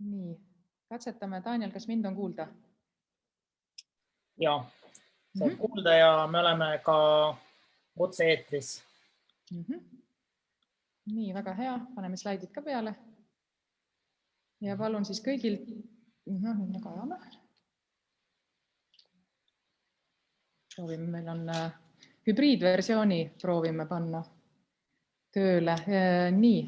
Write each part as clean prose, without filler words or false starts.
Nii, katsetame. Daniel, kas mind on kuulda? Ja, saad kuulda ja me oleme ka otse-eetris. Nii, väga hea. Paneme slaidid ka peale. Ja palun siis kõigil... Nüüd ka ajame. Proovime, meil on hübriidversiooni, proovime panna tööle. Nii,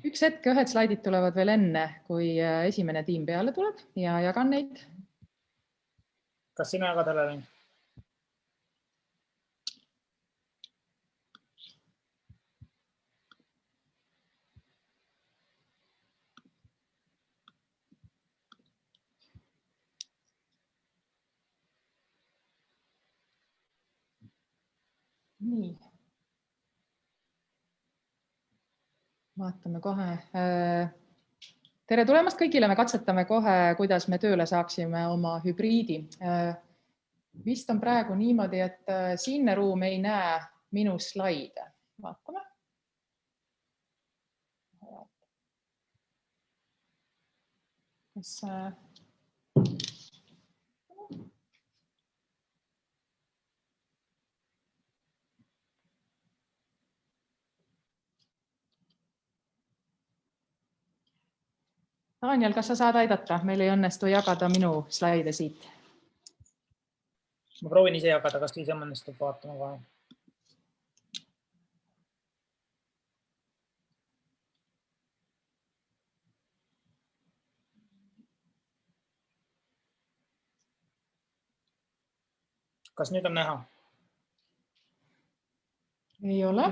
üks hetk, ühed slaidid tulevad veel enne, kui esimene tiim peale tuleb ja jagan neid. Kas sina jagad ära? Nii. Vaatame kohe. Tere tulemast kõigile. Me katsetame kohe, kuidas me tööle saaksime oma hübriidi. Vist on praegu niimoodi, et siinne ruum ei näe minu slaide. Vaatame. Kas... Daniel, kas sa saad aidata? Meil ei õnnestu jagada minu slaide siit. Ma proovin ise jagada, kas ise õnnestub vaatama ka. Kas nüüd on näha? Ei ole.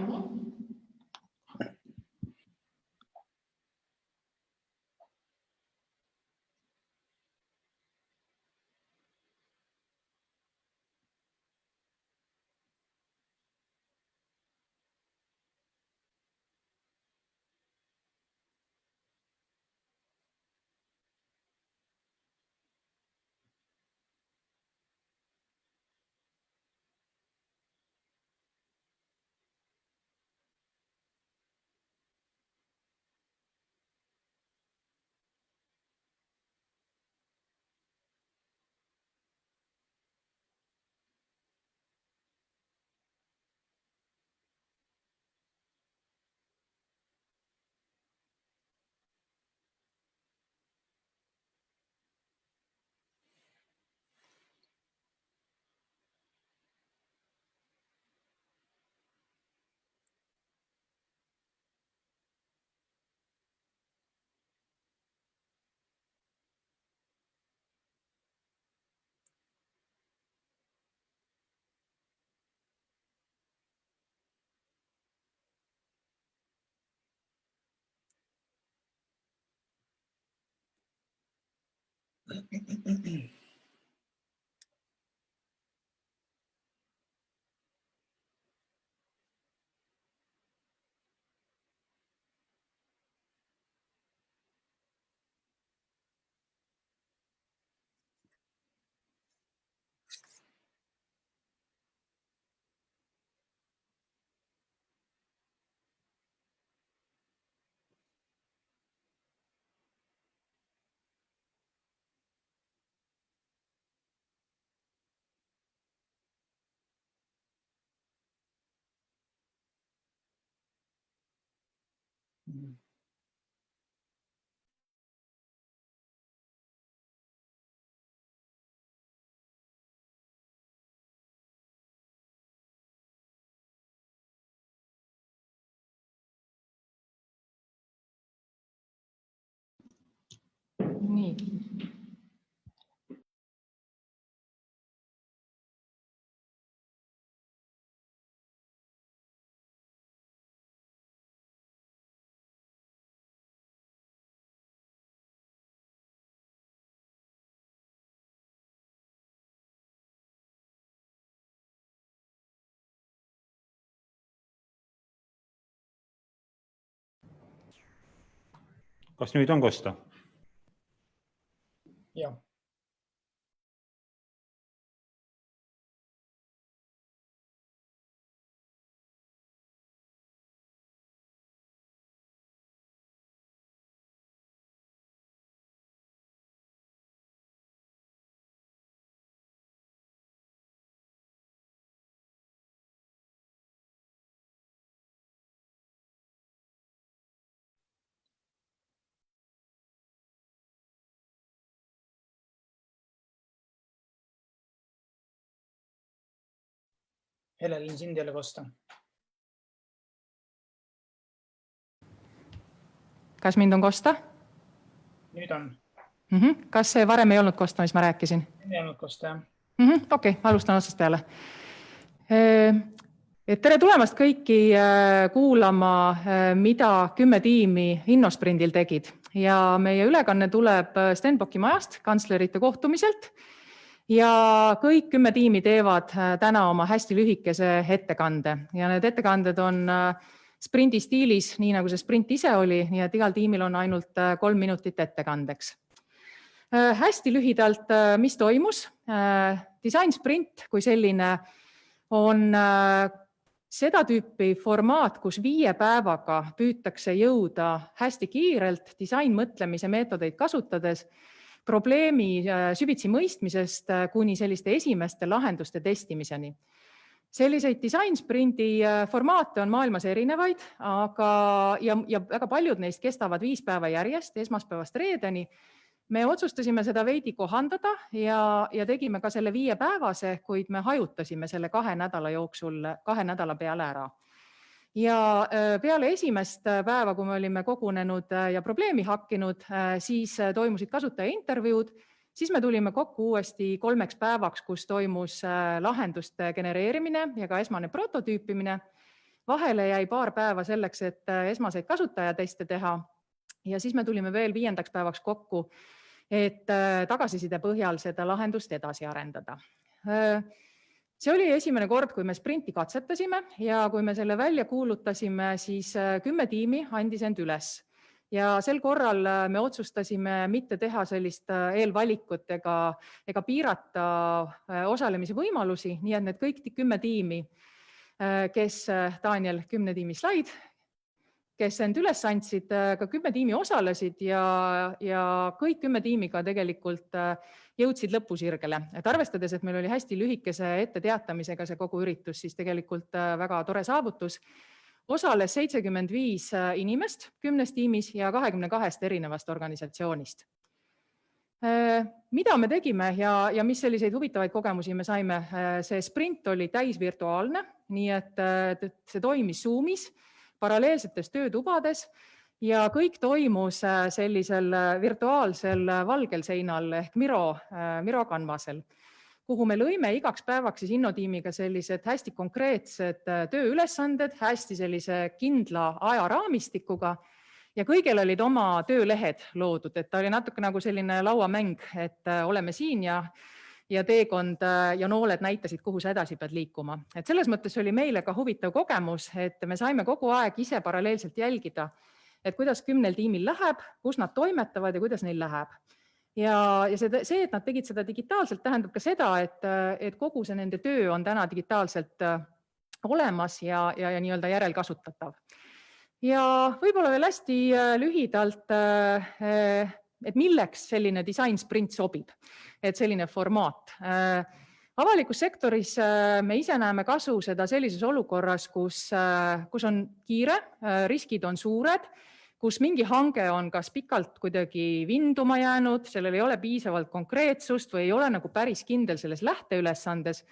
Nii. Kas nüüd on kosta? Jah. Helle-Liin, sind ei ole kosta. Kas mind on kosta? Nüüd on. Kas see varem ei olnud kosta, mis ma rääkisin? Ei olnud kosta, jah. Okei, alustan otsast peale. Tere tulemast kõiki kuulama, mida 10 tiimi Innosprindil tegid. Ja meie ülekanne tuleb Stenbocki majast, kantslerite kohtumiselt. Ja kõik 10 tiimi teevad täna oma hästi lühikese ettekande. Ja need ettekanded on sprinti stiilis, nii nagu see sprint ise oli, nii et igal tiimil on ainult 3 minutit ettekandeks. Hästi lühidalt, mis toimus? Design sprint kui selline on seda tüüpi formaat, kus 5 päevaga püütakse jõuda hästi kiirelt disainmõtlemise meetodeid kasutades probleemi süvitsi mõistmisest kuni selliste esimeste lahenduste testimiseni. Selliseid design sprinti formaate on maailmas erinevaid, ja väga paljud neist kestavad 5 päeva järjest, esmaspäevast reedeni. Me otsustasime seda veidi kohandada ja tegime ka selle 5 päevase, kuid me hajutasime selle 2 nädala jooksul 2 nädala peale ära. Ja peale esimest päeva, kui me olime kogunenud ja probleemi hakkinud, siis toimusid kasutajaintervjuud, siis me tulime kokku uuesti 3 päevaks, kus toimus lahenduste genereerimine ja ka esmane prototüüpimine. Vahele jäi paar päeva selleks, et esmaseid kasutajateste teha. Ja siis me tulime veel 5. päevaks kokku, et tagasiside põhjal seda lahendust edasi arendada. See oli esimene kord, kui me sprinti katsetasime ja kui me selle välja kuulutasime, siis 10 tiimi andis end üles. Ja sel korral me otsustasime mitte teha sellist eelvalikut ega piirata osalemise võimalusi, nii et need kõik 10 tiimi, kes Daniel 10 tiimi slaid, kes end üles andsid, ka 10 tiimi osalesid ja kõik 10 tiimiga tegelikult jõudsid lõpusirgele. Et arvestades, et meil oli hästi lühikese etteteatamisega see kogu üritus, siis tegelikult väga tore saavutus. Osales 75 inimest 10 tiimis ja 22 erinevast organisatsioonist. Mida me tegime ja mis selliseid huvitavaid kogemusi me saime? See sprint oli täisvirtuaalne, nii et see toimis Zoomis, paralleelsetes töötubades ja kõik toimus sellisel virtuaalsel valgel seinal ehk Miro kanvasel, kuhu me lõime igaks päevaks siis Innotiimiga sellised hästi konkreetsed tööülesanded, hästi sellise kindla ajaraamistikuga ja kõigil olid oma töölehed loodud, et ta oli natuke nagu selline lauamäng, et oleme siin ja teekond ja nooled näitasid, kuhu sa edasi pead liikuma. Et selles mõttes oli meile ka huvitav kogemus, et me saime kogu aeg ise paralleelselt jälgida, et kuidas 10 tiimil läheb, kus nad toimetavad ja kuidas neil läheb. Ja see, et nad tegid seda digitaalselt, tähendab ka seda, et kogu see nende töö on täna digitaalselt olemas ja nii-öelda järelkasutatav. Ja võib-olla veel hästi lühidalt, et milleks selline design sprint sobib, et selline formaat. Avalikus sektoris me ise näeme kasu seda sellises olukorras, kus on kiire, riskid on suured, kus mingi hange on kas pikalt kuidagi vinduma jäänud, sellel ei ole piisavalt konkreetsust või ei ole nagu päris kindel selles lähteülesandes.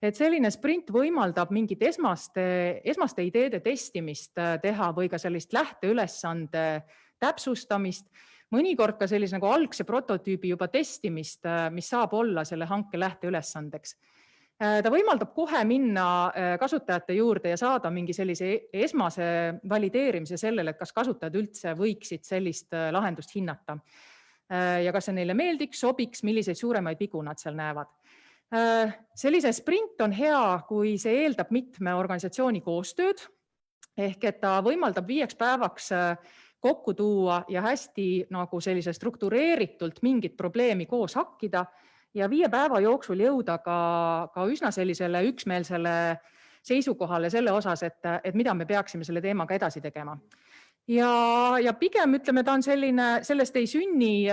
Et selline sprint võimaldab mingit esmaste ideede testimist teha või ka sellist lähteülesande täpsustamist, mõnikord ka sellise nagu algse prototüübi juba testimist, mis saab olla selle hanke lähteülesandeks. Ta võimaldab kohe minna kasutajate juurde ja saada mingi sellise esmase valideerimise sellele, et kas kasutajad üldse võiksid sellist lahendust hinnata. Ja kas see neile meeldiks, sobiks, milliseid suuremaid vigu nad seal näevad. Sellise sprint on hea, kui see eeldab mitme organisatsiooni koostööd, ehk et ta võimaldab 5 päevaks kokku tuua ja hästi nagu sellise struktureeritult mingit probleemi koos hakkida ja 5 päeva jooksul jõuda ka üsna sellisele üksmeelsele seisukohale selle osas, et mida me peaksime selle teemaga edasi tegema. Ja pigem ütleme, ta on selline, sellest ei sünni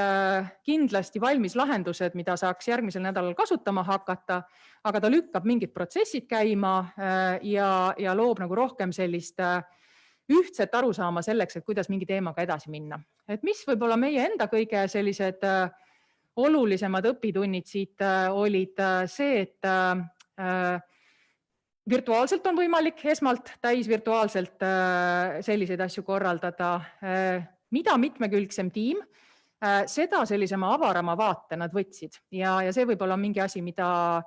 kindlasti valmis lahendused, mida saaks järgmisel nädalal kasutama hakata, aga ta lükkab mingid protsessid käima ja loob nagu rohkem sellist ühtset arusaama selleks, et kuidas mingi teemaga edasi minna. Et mis võib-olla meie enda kõige sellised olulisemad õpitunnid siit olid see, et Virtuaalselt on võimalik esmalt täisvirtuaalselt selliseid asju korraldada. Mida mitmekülgsem tiim, seda sellisema avarama vaate nad võtsid ja see võib-olla on mingi asi, mida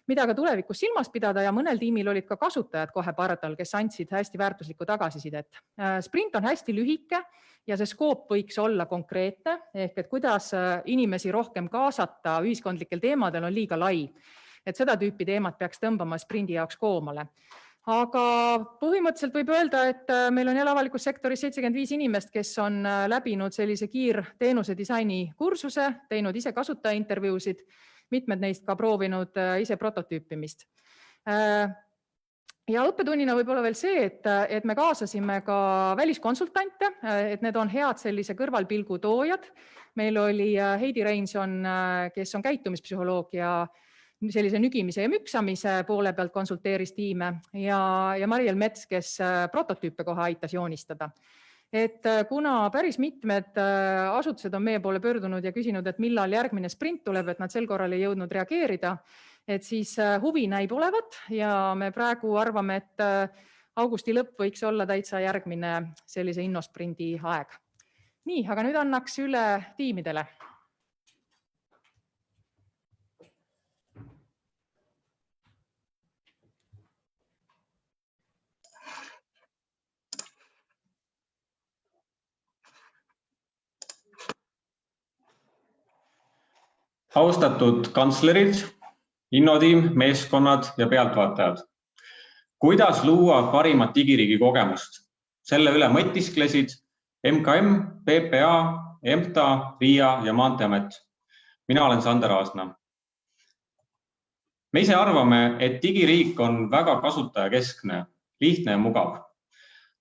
ka tulevikus silmas pidada ja mõnel tiimil olid ka kasutajad kohe pardal, kes andsid hästi väärtuslikku tagasisidet. Sprint on hästi lühike ja see skoop võiks olla konkreetne, ehk et kuidas inimesi rohkem kaasata ühiskondlikel teemadel on liiga lai. Et seda tüüpi teemad peaks tõmbama sprindi jaoks koomale. Aga põhimõtteliselt võib öelda, et meil on jälle avalikus sektoris 75 inimest, kes on läbinud sellise kiirteenuse disaini kursuse, teinud ise kasutajaintervjuusid, mitmed neist ka proovinud ise prototüüpimist. Ja õppetunnina võib olla veel see, et me kaasasime ka väliskonsultante, et need on head sellise kõrvalpilgu toojad. Meil oli Heidi Reinson, kes on käitumispsühholoogia sellise nügimise ja müksamise poole pealt konsulteeris tiime ja Mariel Mets, kes prototüüpe kohe aitas joonistada. Et kuna päris mitmed asutused on meie poole pöördunud ja küsinud, et millal järgmine sprint tuleb, et nad sel korral ei jõudnud reageerida, et siis huvi näib olevat ja me praegu arvame, et augusti lõpp võiks olla täitsa järgmine sellise innosprindi aeg. Nii, aga nüüd annaks üle tiimidele. Austatud kantslerid, innotiim, meeskonnad ja pealtvaatajad. Kuidas luua parimat digiriigi kogemust? Selle üle mõtisklesid MKM, PPA, EMTA, RIA ja Maanteeamet. Mina olen Sander Aasna. Me ise arvame, et digiriik on väga kasutajakeskne, lihtne ja mugav.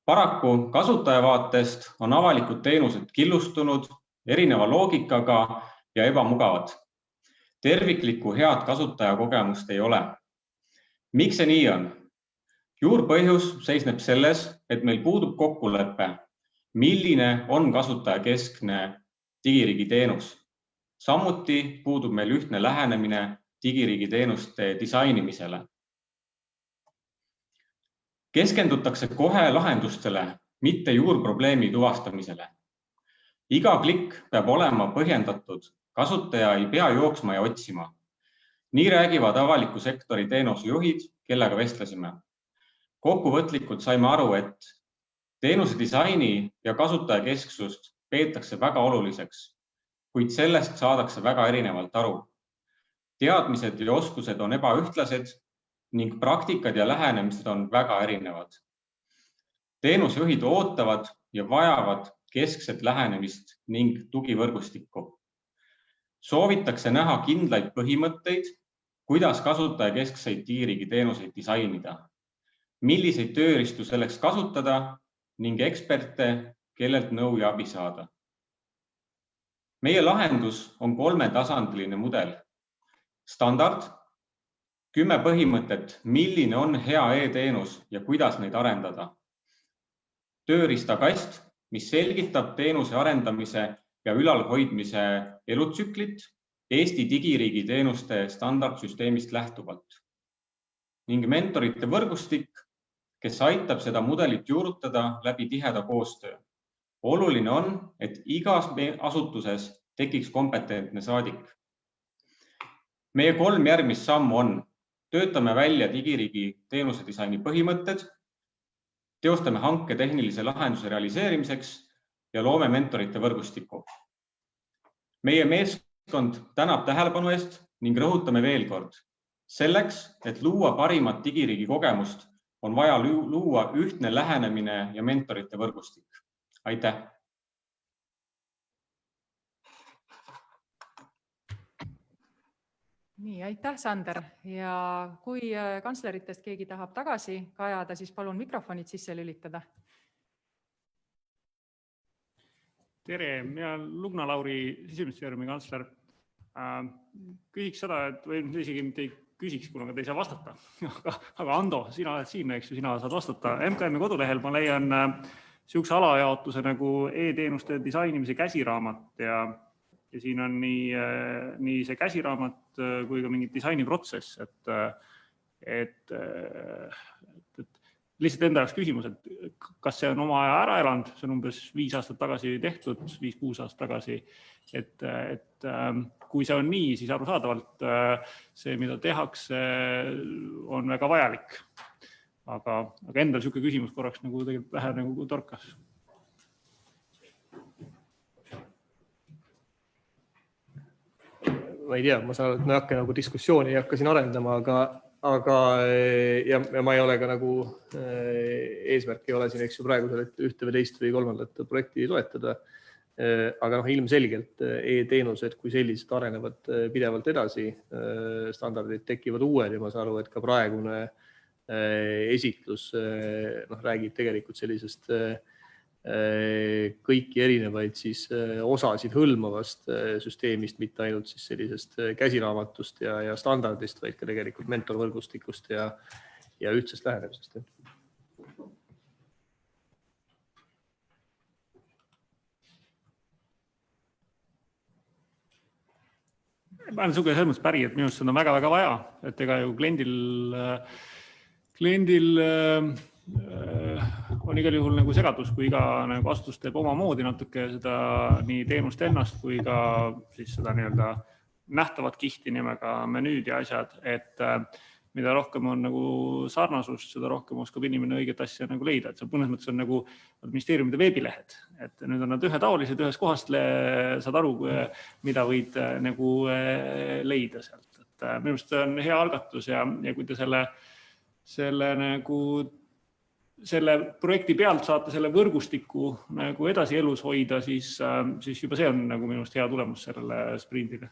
Paraku kasutajavaatest on avalikud teenused killustunud, erineva loogikaga ja ebamugavad. Terviklikku head kasutajakogemust ei ole. Miks see nii on? Juurpõhjus seisneb selles, et meil puudub kokkulepe, milline on kasutajakeskne digiriigi teenus. Samuti puudub meil ühtne lähenemine digiriigi teenuste disainimisele. Keskendutakse kohe lahendustele, mitte juurprobleemi tuvastamisele. Iga klikk peab olema põhjendatud. Kasutaja ei pea jooksma ja otsima. Nii räägivad avaliku sektori teenusejuhid, kellega vestlesime. Kokkuvõtlikult saime aru, et teenuse disaini ja kasutajakesksust peetakse väga oluliseks, kuid sellest saadakse väga erinevalt aru. Teadmised ja oskused on ebaühtlased ning praktikad ja lähenemised on väga erinevad. Teenusejuhid ootavad ja vajavad keskset lähenemist ning tugivõrgustikku. Soovitakse näha kindlaid põhimõtteid, kuidas kasutajakeskseid digiriigi teenuseid disainida, milliseid tööriistu selleks kasutada ning eksperte, kellelt nõu ja abi saada. Meie lahendus on 3-tasandiline mudel. Standard, 10 põhimõtet, milline on hea e-teenus ja kuidas neid arendada. Tööriistakast, mis selgitab teenuse arendamise ja ülalhoidmise elutsüklit Eesti digiriigi teenuste standardsüsteemist lähtuvalt. Ning mentorite võrgustik, kes aitab seda mudelit juurutada läbi tiheda koostöö. Oluline on, et igas asutuses tekiks kompetentne saadik. Meie 3 järgmist sammu on: töötame välja digiriigi teenuse disaini põhimõtted, teostame hanke tehnilise lahenduse realiseerimiseks ja loome mentorite võrgustiku. Meie meeskond tänab tähelepanu eest ning rõhutame veel kord. Selleks, et luua parimat digiriigi kogemust, on vaja luua ühtne lähenemine ja mentorite võrgustik. Aitäh! Nii, aitäh, Sander. Ja kui kantsleritest keegi tahab tagasi kajada, siis palun mikrofonid sisse lülitada. Tere, mina olen Lugna Lauri, Siseministeeriumi kantsler. Küsiks seda, et või isegi mitte ei küsiks, kuna te ei saa vastata. Aga Ando, sina oled siin, eks ju, sina saad vastata. MKM-i kodulehel ma leian sihukese alajaotuse nagu e-teenuste disainimise käsiraamat ja siin on nii see käsiraamat kui ka mingi disainiprotsess, et et lihtsalt enda jaoks küsimus, et kas see on oma aja ära elanud, see on umbes 5 aastat tagasi tehtud, 5-6 aastat tagasi, et kui see on nii, siis arusaadavalt see, mida tehakse, on väga vajalik. Aga endal niisugune küsimus korraks nagu tegelikult vähe nagu torkas. Ma ei tea, ma saan, et ma ei hakka nagu diskussiooni ei hakka siin arendama, aga ja ma ei ole ka nagu eesmärk ei ole siin, eks ju, praegu ühte või teist või kolmandat projekti toetada. Aga ilmselgelt e-teenused kui sellised arenevad pidevalt edasi, standardid tekivad uued ja ma saan aru, et ka praegune esitlus räägib tegelikult sellisest kõiki erinevaid siis osasid hõlmavast süsteemist, mitte ainult siis sellisest käsiraamatust ja standardist, vaid ka tegelikult mentorvõrgustikust ja ühtsest lähenemisest. Ma olen suge selles mõttes päri, et minu arust seda on väga-väga vaja, et ega ju kliendil on igal juhul nagu segadus, kui iga nagu asutus teeb omamoodi natuke seda nii teenust ennast kui ka siis seda nii-öelda nähtavat kihti nimega menüüd ja asjad, et mida rohkem on nagu sarnasust, seda rohkem oskab inimene õiget asja nagu leida. Et see mõnes mõttes on nagu ministeeriumide veebilehed, et nüüd on nad ühetaolised, ühes kohast saad aru, mida võid nagu leida sealt. Et minu arust on hea algatus ja kui te selle projekti pealt saate selle võrgustiku nagu edasi elus hoida, siis juba see on nagu minu arust hea tulemus sellele sprindile.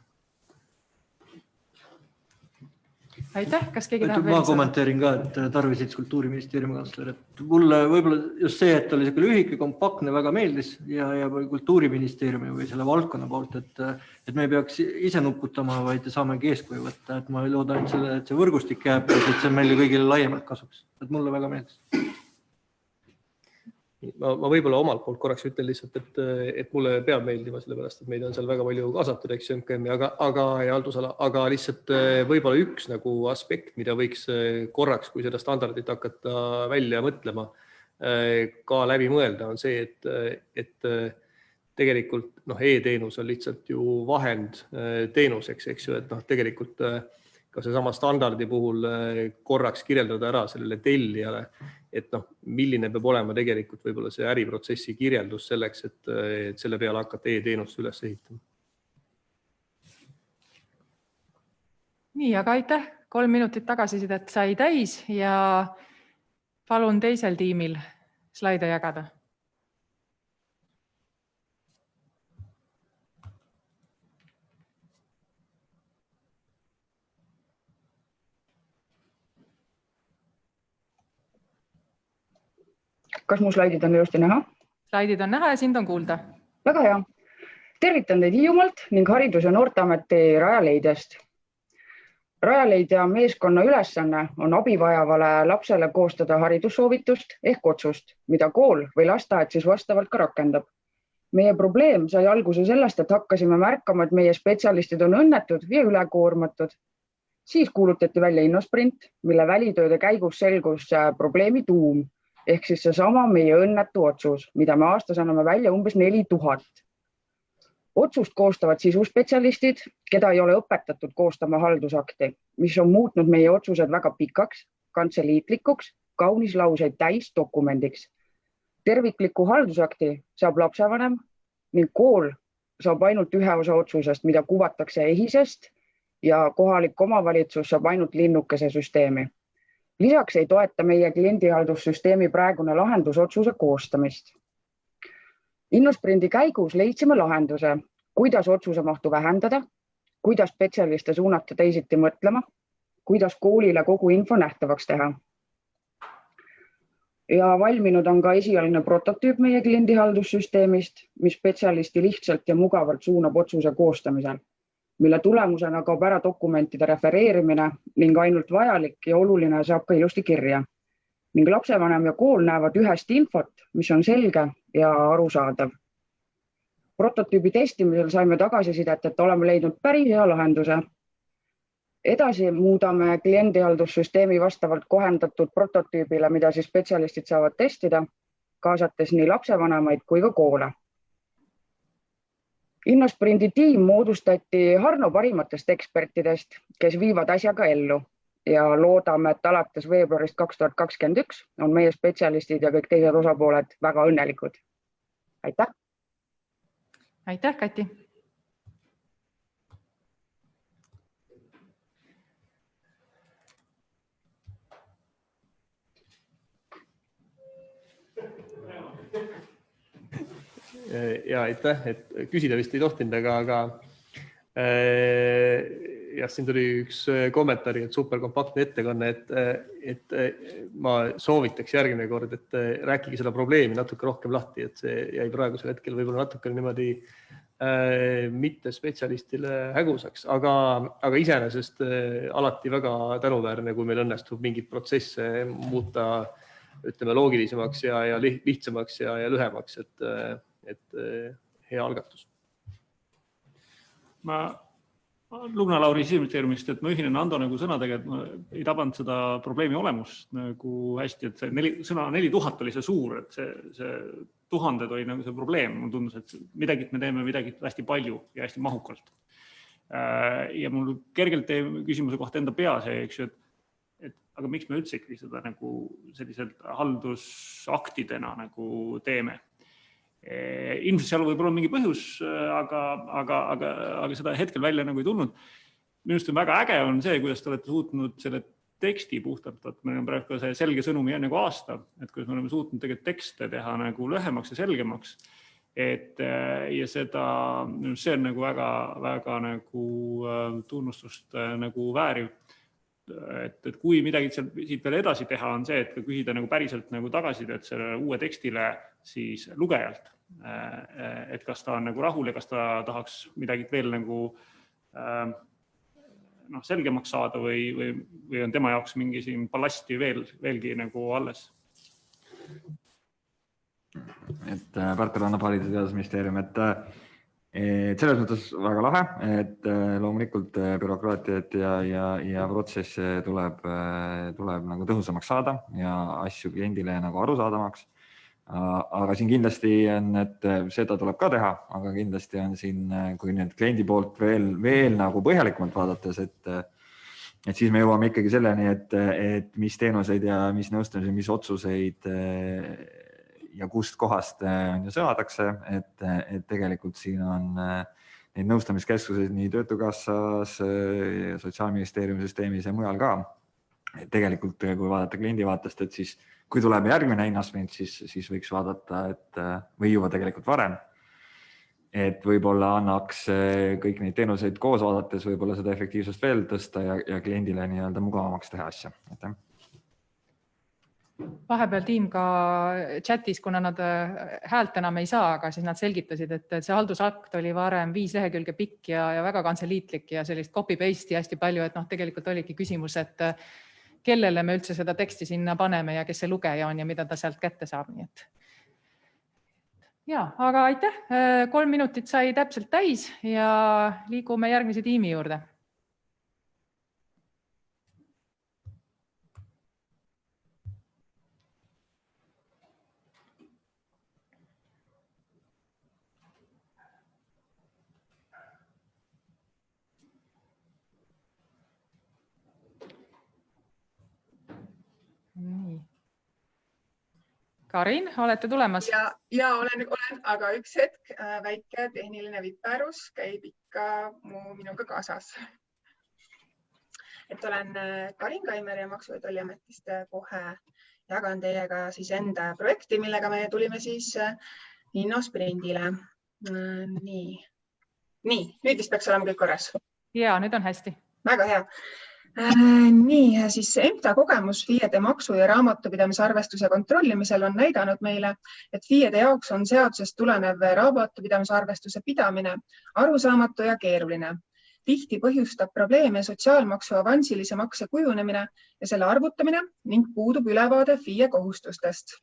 Aitäh, kas keegi tahab ma kommenteerin ka, et Tarvi Sits, Kultuuriministeeriumi kantsler, et mulle võib-olla just see, et oli lühike, kompaktne, väga meeldis ja Kultuuriministeeriumi või selle valdkonna poolt, et me ei peaks ise nuputama, vaid saamegi eeskuju võtta, et ma loodan, et see võrgustik jääb, et see meile kõigile laiemalt kasuks, et mulle väga meeldis. Ma võib-olla omalt poolt korraks ütlen lihtsalt, et mulle peab meeldima sellepärast, et meid on seal väga palju kaasatud, eks MKM ja haldusala, aga lihtsalt võib-olla üks nagu aspekt, mida võiks korraks, kui seda standardit hakata välja mõtlema, ka läbi mõelda, on see, et tegelikult e-teenus on lihtsalt ju vahend teenuseks, eks ju, et tegelikult ka seesama standardi puhul korraks kirjeldada ära sellele tellijale, et milline peab olema tegelikult võib-olla see äriprotsessi kirjeldus selleks, et selle peale hakata e-teenust üles ehitama. Nii, aga aitäh. 3 minutit tagasisidet sai täis ja palun teisel tiimil slaide jagada. Kas mu slaidid on ilusti näha? Slaidid on näha ja sind on kuulda. Väga hea. Tervitan teid Hiiumaalt ning Haridus- ja Noorteameti Rajaleidjast. Rajaleidja meeskonna ülesanne on abivajavale lapsele koostada haridussoovitust ehk otsust, mida kool või lasteaed siis vastavalt ka rakendab. Meie probleem sai alguse sellest, et hakkasime märkama, et meie spetsialistid on õnnetud ja ülekoormatud. Siis kuulutati välja Innosprint, mille välitööde käigus selgus probleemi tuum. Ehk siis see sama meie õnnetu otsus, mida me aastas anname välja umbes 4000. Otsust koostavad sisuspetsialistid, keda ei ole õpetatud koostama haldusakti, mis on muutnud meie otsused väga pikaks, kantseliitlikuks, kaunis lauseid täis dokumendiks. Tervikliku haldusakti saab lapsevanem ning kool saab ainult ühe osa otsusest, mida kuvatakse EHIS-est ja kohalik omavalitsus saab ainult linnukese süsteemi. Lisaks ei toeta meie kliendihaldussüsteemi praegune lahendusotsuse koostamist. Innosprindi käigus leidsime lahenduse, kuidas otsuse mahtu vähendada, kuidas spetsialiste suunata teisiti mõtlema, kuidas koolile kogu info nähtavaks teha. Ja valminud on ka esialgne prototüüp meie kliendihaldussüsteemist, mis spetsialisti lihtsalt ja mugavalt suunab otsuse koostamisel, mille tulemusena kaob ära dokumentide refereerimine ning ainult vajalik ja oluline saab ka ilusti kirja. Ning lapsevanem ja kool näevad ühest infot, mis on selge ja arusaadav. Prototüübi testimisel saime tagasisidet, et oleme leidnud päris hea lahenduse. Edasi muudame kliendihaldussüsteemi vastavalt kohendatud prototüübile, mida siis spetsialistid saavad testida, kaasates nii lapsevanemaid kui ka koole. Innosprindi tiim moodustati Harno parimatest ekspertidest, kes viivad asjaga ellu ja loodame, et alates veebruarist 2021 on meie spetsialistid ja kõik teised osapooled väga õnnelikud. Aitäh! Aitäh, Kati! Ja aitäh, et küsida vist ei tohtinud, aga jah, siin tuli üks kommentaari, et superkompaktne ettekanne, et ma soovitaks järgmine kord, et rääkige seda probleemi natuke rohkem lahti, et see jäi praegusel hetkel võib-olla natuke niimoodi mitte spetsialistile hägusaks, aga iseenesest alati väga tänuväärne, kui meil õnnestub mingid protsesse muuta, ütleme, loogilisemaks ja lihtsamaks ja lühemaks, et hea algatus. Ma Lugna Lauri Siseministeeriumist, et ma ühinen Ando sõnadega, et ma ei tabanud seda probleemi olemust hästi, et see sõna 4000 oli see suur, et see tuhanded oli see probleem. Mul tundus, et midagi me teeme midagi hästi palju ja hästi mahukalt. Ja mul kergelt teie küsimuse kohta enda peas, et aga miks me üldse ikkagi seda selliselt haldusaktidena teeme? Ilmselt seal võib olla mingi põhjus, aga seda hetkel välja ei tulnud. Minust on väga äge on see, kuidas te olete suutnud selle teksti puhtalt, et meil on praegu see selge sõnumi aasta, et kuidas me oleme suutnud tegelikult tekste teha lühemaks ja selgemaks. Ja see on väga tunnustust vääriv. Et kui midagi siit veel edasi teha, on see, et küsida päriselt tagasisidet selle uue tekstile siis lugejalt, et kas ta on rahul ja kas ta tahaks midagi veel selgemaks saada või on tema jaoks mingi siin ballasti veelgi alles. Et Pärtel annab Haridus- ja Teadusministeerium, et selles mõttes väga lahe, et loomulikult bürokraatiat ja protsesse tuleb tõhusamaks saada ja asju kliendile arusaadamaks. Aga siin kindlasti on, et seda tuleb ka teha, aga kindlasti on siin, kui nüüd kliendi poolt veel põhjalikumalt vaadates, et siis me jõuame ikkagi selleni, et mis teenuseid ja mis nõustamisi, mis otsuseid ja kust kohast saadakse, et tegelikult siin on neid nõustamiskeskuseid nii Töötukassas, Sotsiaalministeeriumi süsteemis ja mujal ka. Tegelikult, kui vaadata kliendi vaatest, et siis kui tuleb järgmine hinnasprint, siis võiks vaadata, või juba tegelikult varem, et võib-olla annaks kõik neid teenuseid koos vaadates võib-olla seda efektiivsust veel tõsta ja kliendile mugavamaks teha asja. Vahepeal tiim ka chatis, kuna nad häält enam ei saa, aga siis nad selgitasid, et see haldusakt oli varem 5 lehekülge pikk ja väga kantseliitlik ja sellist copy-paste'i hästi palju, et tegelikult oligi küsimus, et kellele me üldse seda teksti sinna paneme ja kes see lugeja on ja mida ta sealt kätte saab. Nii et. Ja, aga aitäh, 3 minutit sai täpselt täis ja liigume järgmise tiimi juurde. Nii. Karin, olete tulemas? Ja olen, aga üks hetk, väike tehniline viperus käib ikka minuga kaasas. Et olen Karin Kaimer ja Maksu- ja Tolliametist kohe jagan teiega siis enda projekti, millega me tulime siis Innosprindile. Nii, nüüd vist peaks olema kõik korras. Ja, nüüd on hästi. Väga hea. Nii, siis EMTA kogemus FIE-de maksu- ja raamatupidamisarvestuse kontrollimisel on näidanud meile, et FIE-de jaoks on seadusest tulenev raamatupidamisarvestuse pidamine arusaamatu ja keeruline. Tihti põhjustab probleeme sotsiaalmaksu avansilise makse kujunemine ja selle arvutamine ning puudub ülevaade FIE kohustustest.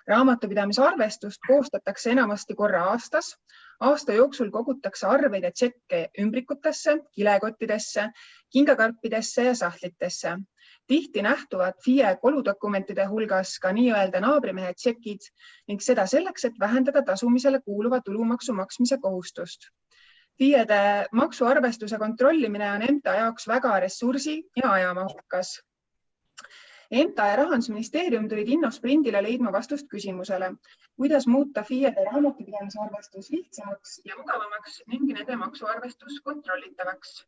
Raamatupidamisarvestust koostatakse enamasti korra aastas, Aasta jooksul kogutakse arveid ja tšekke ümbrikutesse, kilekottidesse, kingakarpidesse ja sahtlitesse. Tihti nähtuvad FIE koludokumentide hulgas ka nii-öelda naabrimehe tšekid ning seda selleks, et vähendada tasumisele kuuluva tulumaksu maksmise kohustust. FIE-de maksuarvestuse kontrollimine on EMTA jaoks väga ressursi- ja ajamahukas. EMTA ja Rahandusministeerium tulid Innosprindile leidma vastust küsimusele, kuidas muuta FIE-de raamatupidamisarvestus lihtsamaks ja mugavamaks ning nende maksuarvestus kontrollitavaks.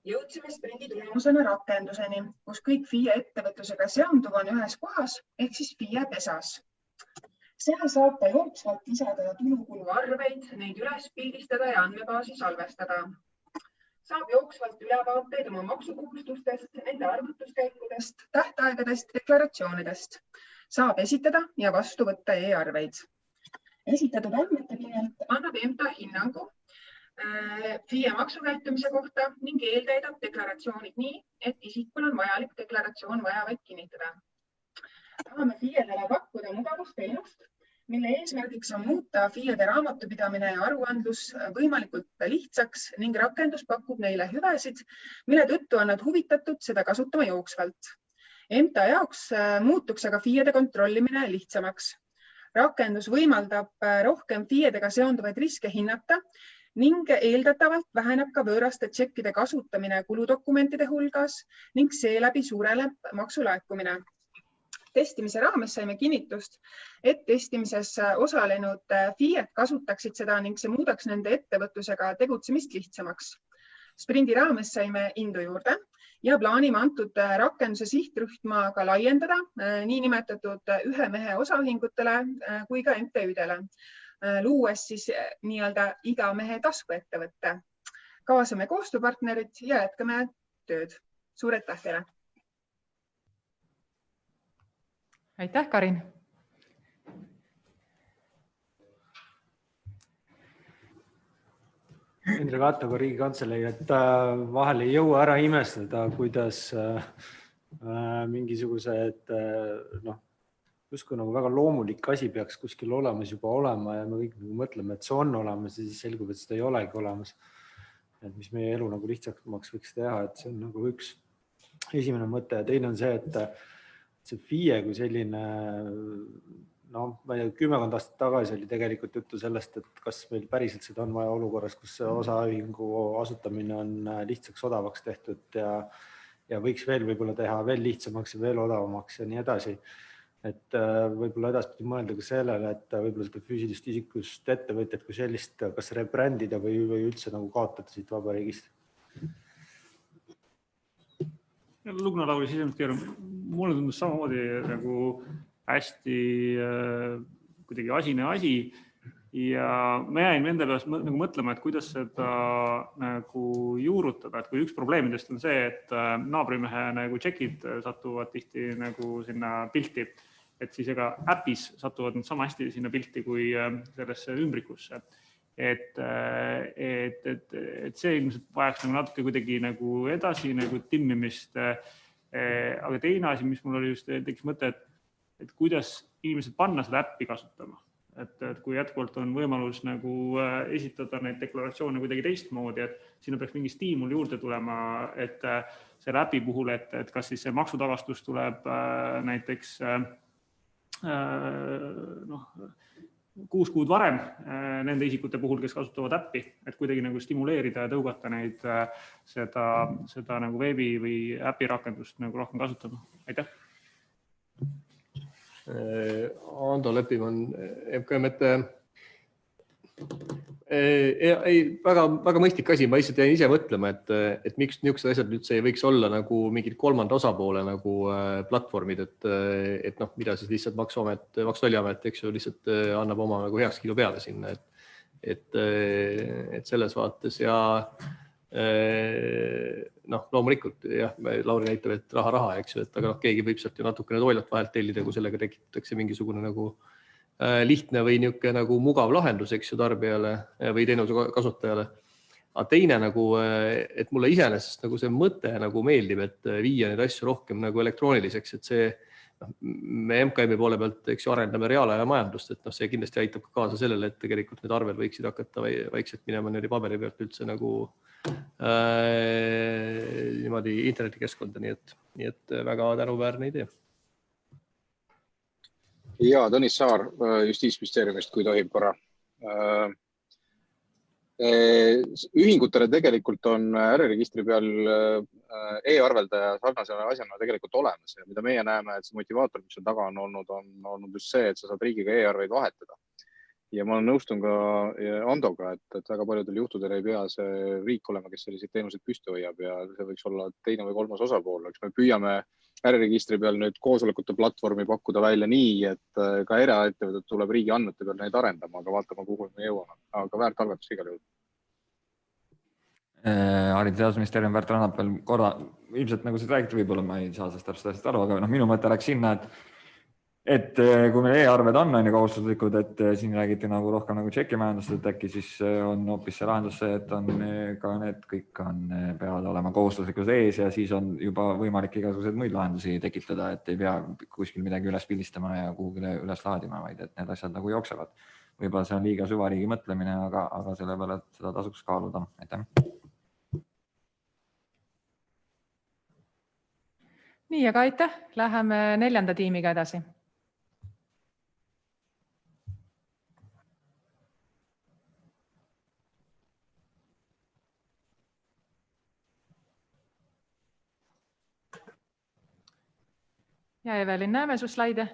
Jõudsime sprindi tulemusena rakenduseni, kus kõik FIE ettevõtlusega seonduv on ühes kohas ehk siis FIE pesas. Seal saab ta jooksvalt lisada tulukulu arveid, neid üles pildistada ja andmebaasi salvestada. Saab jooksvalt ülevaateid oma maksukohustustest, nende arvutuskäikudest, tähtaegadest, deklaratsioonidest. Saab esitada ja vastu võtta e-arveid. Esitatud andmete pinnalt annab EMTA hinnangu FIE maksukäitumise kohta ning eeltäidab deklaratsioonid nii, et isikul on vajalik deklaratsioon vajavaid kinnitada. Tahame FIE-dele pakkuda mugavusteenust, mille eesmärgiks on muuta FIE-de raamatupidamine ja aruandlus võimalikult lihtsaks ning rakendus pakub neile hüvesid, mille tõttu on nad huvitatud seda kasutama jooksvalt. EMTA jaoks muutuks aga FIE-de kontrollimine lihtsamaks. Rakendus võimaldab rohkem FIE-dega seonduvaid riske hinnata ning eeldatavalt väheneb ka võõraste tšekkide kasutamine kuludokumentide hulgas ning seeläbi suureneb maksulaekumine. Testimise raames saime kinnitust, et testimises osalenud FIE-d kasutaksid seda ning see muudaks nende ettevõtlusega tegutsemist lihtsamaks. Sprindi raames saime indu juurde ja plaanime antud rakenduse sihtrühma ka laiendada niinimetatud ühe mehe osaühingutele kui ka MTÜ-dele, luues siis nii-öelda iga mehe taskuettevõtte. Kaasame koostööpartnerid ja jätkame tööd. Suur aitäh teile! Aitäh, Karin! Indrek Attoga Riigikantselei, et vahel ei jõua ära imestada, kuidas mingisugused, justkui nagu väga loomulik asi peaks kuskil olemas juba olema ja me kõik mõtleme, et see on olemas ja siis selgub, et seda ei olegi olemas. Et mis meie elu nagu lihtsamaks võiks teha, et see on nagu üks esimene mõte ja teine on see, et see FIE kui selline, ma ei tea, 10 aastat tagasi oli tegelikult juttu sellest, et kas meil päriselt seda on vaja olukorras, kus osaühingu asutamine on lihtsaks odavaks tehtud ja võiks veel võib-olla teha veel lihtsamaks ja veel odavamaks ja nii edasi. Et võib-olla edaspidi mõelda ka sellele, et võib-olla seda füüsilist isikust ettevõtjat kui sellist, kas rebrändida või üldse nagu kaotada siit vabariigist. Lugna-Lauri Siseministeerium, mulle tundus samamoodi nagu hästi kuidagi asine asi ja ma jäin nende peast nagu mõtlema, et kuidas seda nagu juurutada, et kui üks probleemidest on see, et naabrimehe nagu tšekid satuvad tihti nagu sinna pilti, et siis ega äpis satuvad nad sama hästi sinna pilti kui sellesse ümbrikusse. Et see ilmselt vajaks nagu natuke kuidagi nagu edasi nagu timmimist. Aga teine asi, mis mul oli just tekkis mõte, et kuidas inimesed panna seda äppi kasutama. Et kui jätkuvalt on võimalus nagu esitada neid deklaratsioone kuidagi teistmoodi, et sinna peaks mingi stiimul juurde tulema, et selle äpi puhul, et kas siis see maksutagastus tuleb näiteks 6 kuud varem nende isikute puhul, kes kasutavad äppi, et kuidagi nagu stimuleerida ja tõugata neid seda nagu veebi või äpi rakendust nagu rohkem kasutama. Aitäh! Ando Leppimann, MKM, väga mõistlik asi, ma lihtsalt jäin ise mõtlema, et miks niisugused asjad üldse ei võiks olla nagu mingid kolmanda osapoole nagu platvormid, et mida siis lihtsalt Maksu- ja Tolliamet, eks ju, lihtsalt annab oma nagu heakskiidu peale sinna, et selles vaates ja loomulikult, jah, Lauri näitab, et raha, eks ju, et aga keegi võib sealt ju natukene toilat vahelt tellida, kui sellega tekitatakse mingisugune nagu lihtne või niisugune nagu mugav lahendus, eks ju, tarbijale või teenuse kasutajale. Aga teine nagu, et mulle iseenesest nagu see mõte nagu meeldib, et viia neid asju rohkem nagu elektrooniliseks, et see me MKM-i poole pealt arendame reaalaja majandust, et see kindlasti aitab ka kaasa sellele, et tegelikult need arved võiksid hakata vaikselt minema paberi pealt üldse nagu niimoodi internetikeskkonda, nii et väga tänuväärne idee. Ja, Tõnis Saar Justiitsministeeriumist, kui tohib korra. Ühingutele tegelikult on äriregistri peal e-arveldaja sarnase asjana tegelikult olemas ja mida meie näeme, et see motivaator, mis on taga on olnud just see, et sa saad riigiga e-arveid vahetada. Ja ma nõustun ka Andoga, et väga paljudel juhtudel ei pea see riik olema, kes selliseid teenuseid püsti hoiab ja see võiks olla teine või kolmas osapool. Eks me püüame äriregistri peal nüüd koosolekute platvormi pakkuda välja nii, et ka eraettevõtted tuleb riigi andmete peal neid arendama, aga vaatama, kuhu me jõuame. Aga väärt algatus igal juhul. Haridus- ja Teadusministeerium Värt Rannap veel korra, ilmselt nagu seda räägiti, võib-olla ma ei saa sellest täpselt aru, aga minu mõte läks sinna, et kui meil e-arved on kohustuslikud, et siin räägiti nagu rohkem nagu tšekimajandust, et äkki siis on hoopis see lahendus see, et on ka need kõik peavad olema kohustuslikud ees ja siis on juba võimalik igasuguseid muid lahendusi tekitada, et ei pea kuskil midagi üles pildistama ja kuhugile üles laadima, vaid et need asjad nagu jooksevad. Võib-olla see on liiga süvariigi mõtlemine, aga selle peale seda tasuks kaaluda. Aitäh. Nii, aga aitäh. Läheme 4. tiimiga edasi. Ja Evelin, näeme su slaide.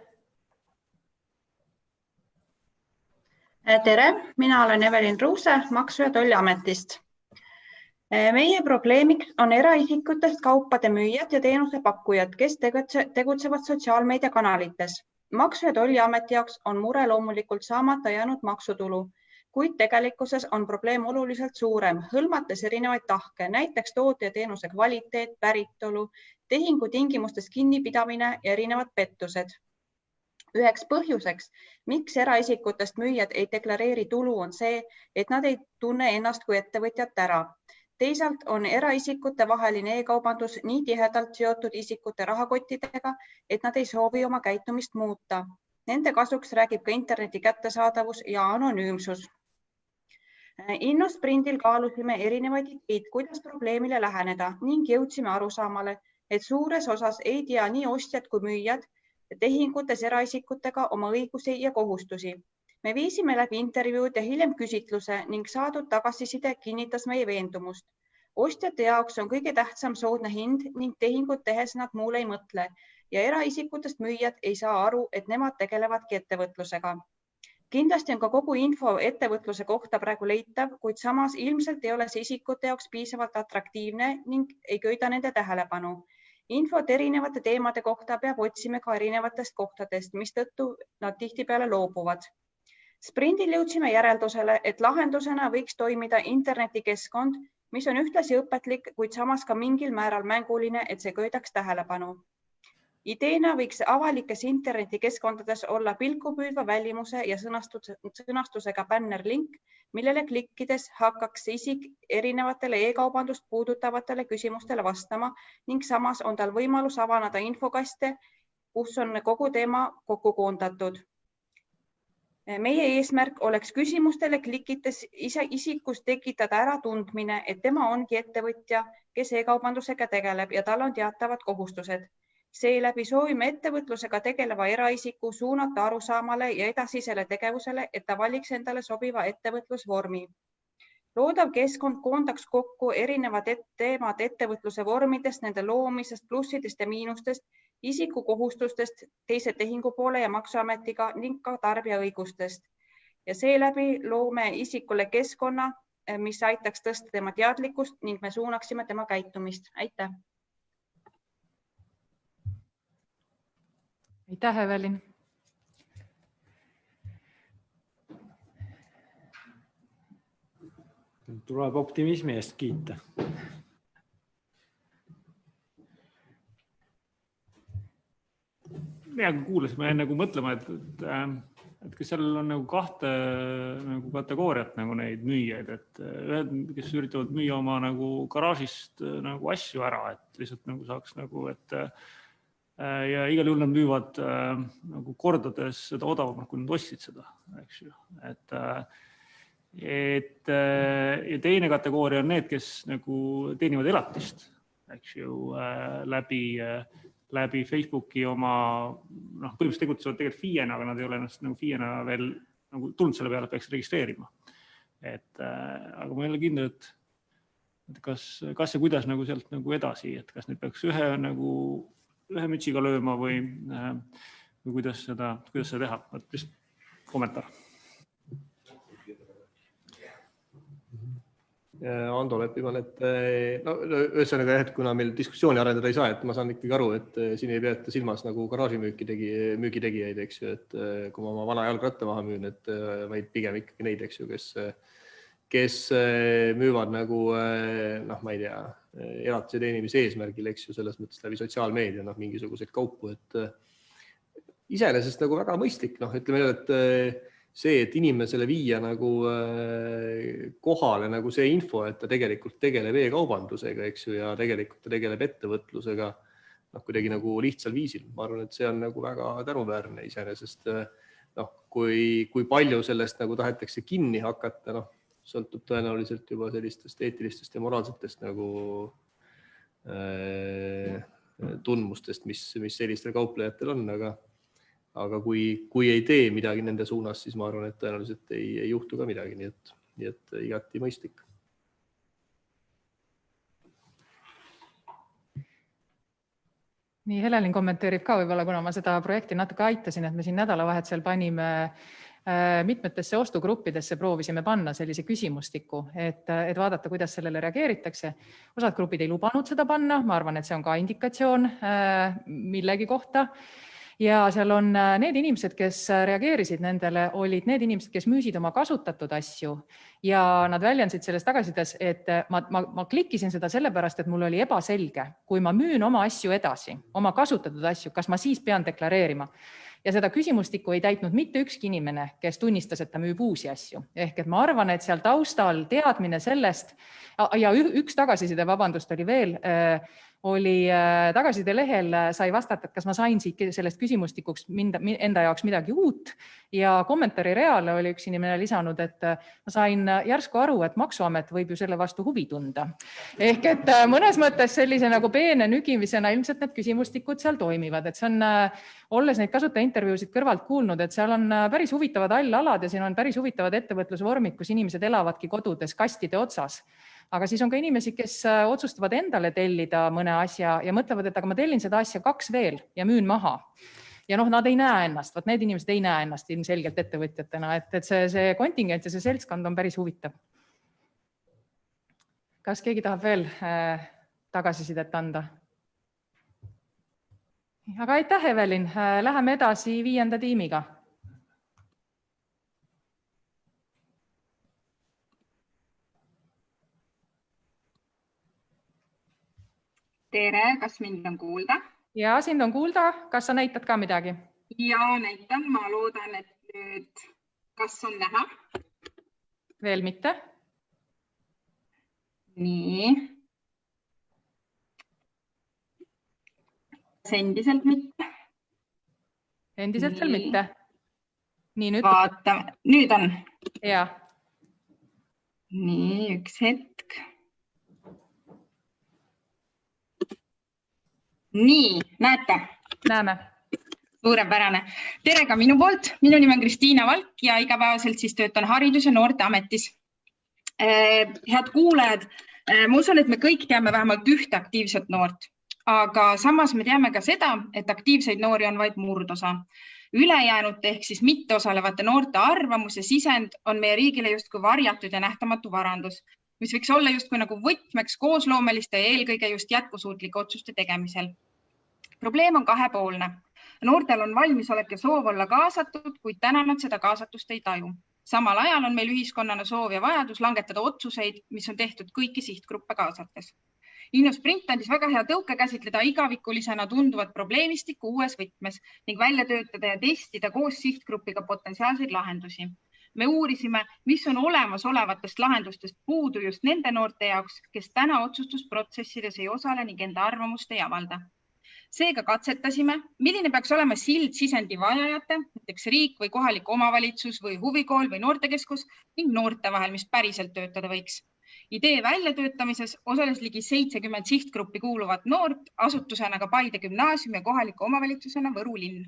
Tere, mina olen Evelin Ruuse Maksu- ja Tolliametist. Meie probleemiks on eraisikutest kaupade müüjad ja teenusepakkujad, kes tegutsevad sotsiaalmeediakanalites. Maksu- ja Tolliameti jaoks on mure loomulikult saamata jäänud maksutulu, kuid tegelikkuses on probleem oluliselt suurem, hõlmates erinevaid tahke, näiteks toote ja teenuse kvaliteet, päritolu, tehingu tingimustest kinnipidamine ja erinevad pettused. Üheks põhjuseks, miks eraisikutest müüjad ei deklareeri tulu, on see, et nad ei tunne ennast kui ettevõtjat ära. Teisalt on eraisikute vaheline e-kaubandus nii tihedalt seotud isikute rahakottidega, et nad ei soovi oma käitumist muuta. Nende kasuks räägib ka interneti kättesaadavus ja anonüümsus. Innosprindil kaalusime erinevaid ideid, kuidas probleemile läheneda ning jõudsime arusaamale, et suures osas ei tea nii ostjad kui müüjad tehingutes eraisikutega oma õigusi ja kohustusi. Me viisime läbi intervjuud ja hiljem küsitluse ning saadud tagasiside kinnitas meie veendumust. Ostjate jaoks on kõige tähtsam soodne hind ning tehingut tehes nad muule ei mõtle ja eraisikutest müüjad ei saa aru, et nemad tegelevadki ettevõtlusega. Kindlasti on ka kogu info ettevõtluse kohta praegu leitav, kuid samas ilmselt ei ole see isikute jaoks piisavalt atraktiivne ning ei köida nende tähelepanu. Infot erinevate teemade kohta peab otsima ka erinevatest kohtadest, mistõttu nad tihtipeale loobuvad. Sprindil jõudsime järeldusele, et lahendusena võiks toimida internetikeskkond, mis on ühtlasi õpetlik, kuid samas ka mingil määral mänguline, et see köidaks tähelepanu. Ideena võiks avalikes internetikeskkondades olla pilkupüüdva välimuse ja sõnastusega bannerlink, millele klikkides hakkaks isik erinevatele e-kaubandust puudutavatele küsimustele vastama ning samas on tal võimalus avaneda infokaste, kus on kogu teema kokku koondatud. Meie eesmärk oleks küsimustele klikites isikus tekitada ära tundmine, et tema ongi ettevõtja, kes e-kaubandusega tegeleb ja tal on teatavad kohustused. Seeläbi soovime ettevõtlusega tegeleva eraisiku suunata arusaamale ja edasisele tegevusele, et ta valiks endale sobiva ettevõtlusvormi. Loodav keskkond koondaks kokku erinevad teemad ettevõtluse vormidest, nende loomisest, plussidest ja miinustest, isiku kohustustest, teise tehingupoole ja maksuametiga ning ka tarbija õigustest. Ja seeläbi loome isikule keskkonna, mis aitaks tõsta tema teadlikkust ning me suunaksime tema käitumist. Aitäh! Aitäh, Evelin. Tuleb optimismi eest kiita. Ja kuulasime nagu mõtlema, et kas seal on nagu kahte nagu kategooriat nagu neid müüjaid, et ühed, kes üritavad müüa oma nagu garaažist nagu asju ära, et lihtsalt nagu saaks nagu, et ja igal juhul nad müüvad nagu kordades seda odavamalt, kui nad ostsid seda, eks ju. Ja teine kategooria on need, kes nagu teenivad elatist, eks ju, läbi Facebooki oma, põhimõtteliselt tegutsevad tegelikult FIE-na, aga nad ei ole ennast nagu FIE-na veel nagu tulnud selle peale, et peaks registreerima. Aga ma ei ole kindel, et kas ja kuidas nagu sealt nagu edasi, et kas nüüd peaks ühe mütsiga lööma või kuidas seda teha. Vist kommentaar. Ando Leppiman, et ühesõnaga, et kuna meil diskussiooni arendada ei saa, et ma saan ikkagi aru, et siin ei peeta silmas nagu garaažimüügitegijaid, eks ju, et kui ma oma vana jalgratta maha müün, et vaid pigem ikkagi neid, eks ju, kes müüvad nagu, ma ei tea, elatise teenimise eesmärgil, eks ju, selles mõttes läbi sotsiaalmeedia, mingisuguseid kaupu, et iseenesest nagu väga mõistlik, ütleme, et see, et inimesele viia nagu kohale nagu see info, et ta tegelikult tegeleb e-kaubandusega, eks ju, ja tegelikult ta tegeleb ettevõtlusega kuidagi nagu lihtsal viisil. Ma arvan, et see on nagu väga tänuväärne iseenesest. Kui palju sellest nagu tahetakse kinni hakata, sõltub tõenäoliselt juba sellistest eetilistest ja moraalsetest nagu tundmustest, mis sellistel kauplejatel on, aga kui ei tee midagi nende suunas, siis ma arvan, et tõenäoliselt ei juhtu ka midagi, nii et igati mõistlik. Nii, Helelin kommenteerib ka võib-olla, kuna ma seda projekti natuke aitasin, et me siin nädalavahetusel panime mitmetesse ostugruppidesse, proovisime panna sellise küsimustiku, et vaadata, kuidas sellele reageeritakse. Osad grupid ei lubanud seda panna, ma arvan, et see on ka indikatsioon millegi kohta. Ja seal on need inimesed, kes reageerisid nendele, olid need inimesed, kes müüsid oma kasutatud asju ja nad väljendasid selles tagasisides, et ma klikkisin seda sellepärast, et mul oli ebaselge, kui ma müün oma asju edasi, oma kasutatud asju, kas ma siis pean deklareerima. Ja seda küsimustikku ei täitnud mitte ükski inimene, kes tunnistas, et ta müüb uusi asju. Ehk et ma arvan, et seal taustal teadmine sellest ja üks tagasiside, vabandust, oli veel, oli tagasiside lehel sai vastata, et kas ma sain sellest küsimustikuks enda jaoks midagi uut ja kommentaari reale oli üks inimene lisanud, et ma sain järsku aru, et Maksuamet võib ju selle vastu huvi tunda. Ehk et mõnes mõttes sellise nagu peene nügimisena ilmselt need küsimustikud seal toimivad, et see on, olles neid kasutajaintervjuusid kõrvalt kuulnud, et seal on päris huvitavad allalad ja siin on päris huvitavad ettevõtlusvormid, kus inimesed elavadki kodudes kastide otsas. Aga siis on ka inimesi, kes otsustavad endale tellida mõne asja ja mõtlevad, et aga ma tellin seda asja 2 veel ja müün maha. Ja nad ei näe ennast, need inimesed ei näe ennast ilmselgelt ettevõtjatena, et see kontingent ja see seltskond on päris huvitav. Kas keegi tahab veel tagasisidet anda? Aga aitäh, Evelin. Läheme edasi 5. tiimiga. Tere, kas mind on kuulda? Ja, sind on kuulda. Kas sa näitad ka midagi? Ja, näitan. Ma loodan, et nüüd kas on näha? Veel mitte. Nii. Endiselt mitte? Endiselt veel mitte. Nii, nüüd. Vaatame. Nüüd on. Ja. Nii, üks hetk. Nii, näete? Näeme. Suurepärane. Tere ka minu poolt. Minu nimi on Kristiina Valk ja igapäevaselt siis töötan Haridus- ja Noorteametis. Head kuulajad, ma usun, et me kõik teame vähemalt ühte aktiivset noort, aga samas me teame ka seda, et aktiivseid noori on vaid murdosa. Ülejäänud ehk siis mitteosalevate noorte arvamus ja sisend on meie riigile justkui varjatud ja nähtamatu varandus, mis võiks olla justkui nagu võtmeks koosloomeliste ja eelkõige just jätkusuutlike otsuste tegemisel. Probleem on kahepoolne. Noortel on valmisolek ja soov olla kaasatud, kuid täna nad seda kaasatust ei taju. Samal ajal on meil ühiskonnana soov ja vajadus langetada otsuseid, mis on tehtud kõiki sihtgruppe kaasates. Innus Sprint andis väga hea tõuke käsitleda igavikulisena tunduvat probleemistikku uues võtmes ning välja töötada ja testida koos sihtgrupiga potentsiaalseid lahendusi. Me uurisime, mis on olemasolevatest lahendustest puudu just nende noorte jaoks, kes täna otsustusprotsessides ei osale ning enda arvamust ei avalda. Seega katsetasime, milline peaks olema sild sisendi vajajate, näiteks riik või kohalik omavalitsus või huvikool või noortekeskus ning noorte vahel, mis päriselt töötada võiks. Idee väljatöötamises osales ligi 70 sihtgruppi kuuluvat noort, asutusena ka Paide gümnaasium ja kohaliku omavalitsusena Võru linn.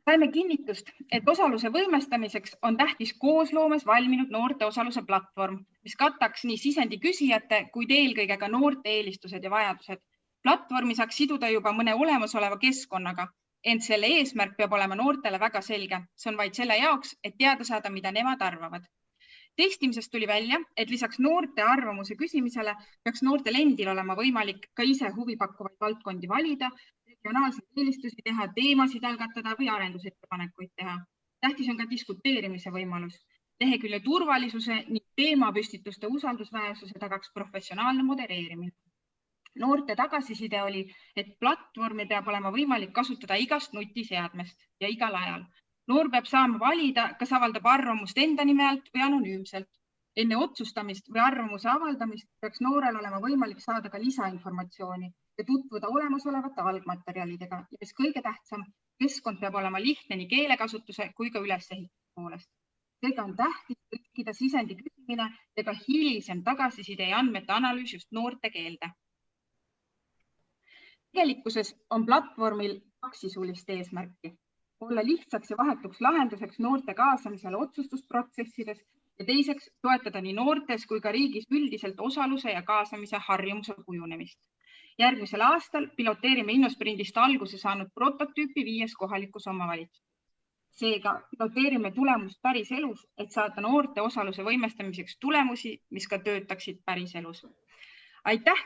Saime kinnitust, et osaluse võimestamiseks on tähtis koosloomes valminud noorte osaluse platvorm, mis kataks nii sisendi küsijate, kuid eelkõige ka noorte eelistused ja vajadused. Platvormi saaks siduda juba mõne olemasoleva keskkonnaga, ent selle eesmärk peab olema noortele väga selge. See on vaid selle jaoks, et teada saada, mida nemad arvavad. Testimisest tuli välja, et lisaks noorte arvamuse küsimisele peaks noortel endil olema võimalik ka ise huvipakkuvaid valdkondi valida, regionaalseid eelistusi teha, teemasid algatada või arendusettepanekuid teha. Tähtis on ka diskuteerimise võimalus. Lehekülje turvalisuse ning teemapüstituste usaldusväärsuse tagaks professionaalne modereerimine. Noorte tagasiside oli, et platvormi peab olema võimalik kasutada igast nutiseadmest ja igal ajal. Noor peab saama valida, kas avaldab arvamust enda nime alt või anonüümselt. Enne otsustamist või arvamuse avaldamist peaks noorel olema võimalik saada ka lisainformatsiooni ja tutvuda olemasolevate algmaterjalidega. Ja mis kõige tähtsam, keskkond peab olema lihtne nii keelekasutuse kui ka ülesehituse poolest. Seega on tähtis tõlkida sisendi küsimine ja ka hilisem tagasiside ja andmete analüüs just noorte keelde. Tegelikkuses on platvormil 2 sisulist eesmärki. Olla lihtsaks ja vahetuks lahenduseks noorte kaasamisele otsustusprotsessides ja teiseks toetada nii noortes kui ka riigis üldiselt osaluse ja kaasamise harjumuse kujunemist. Järgmisel aastal piloteerime Innosprindist alguse saanud prototüüpi 5 kohalikus omavalitsuses. Seega piloteerime tulemust päris elus, et saada noorte osaluse võimestamiseks tulemusi, mis ka töötaksid päris elus. Aitäh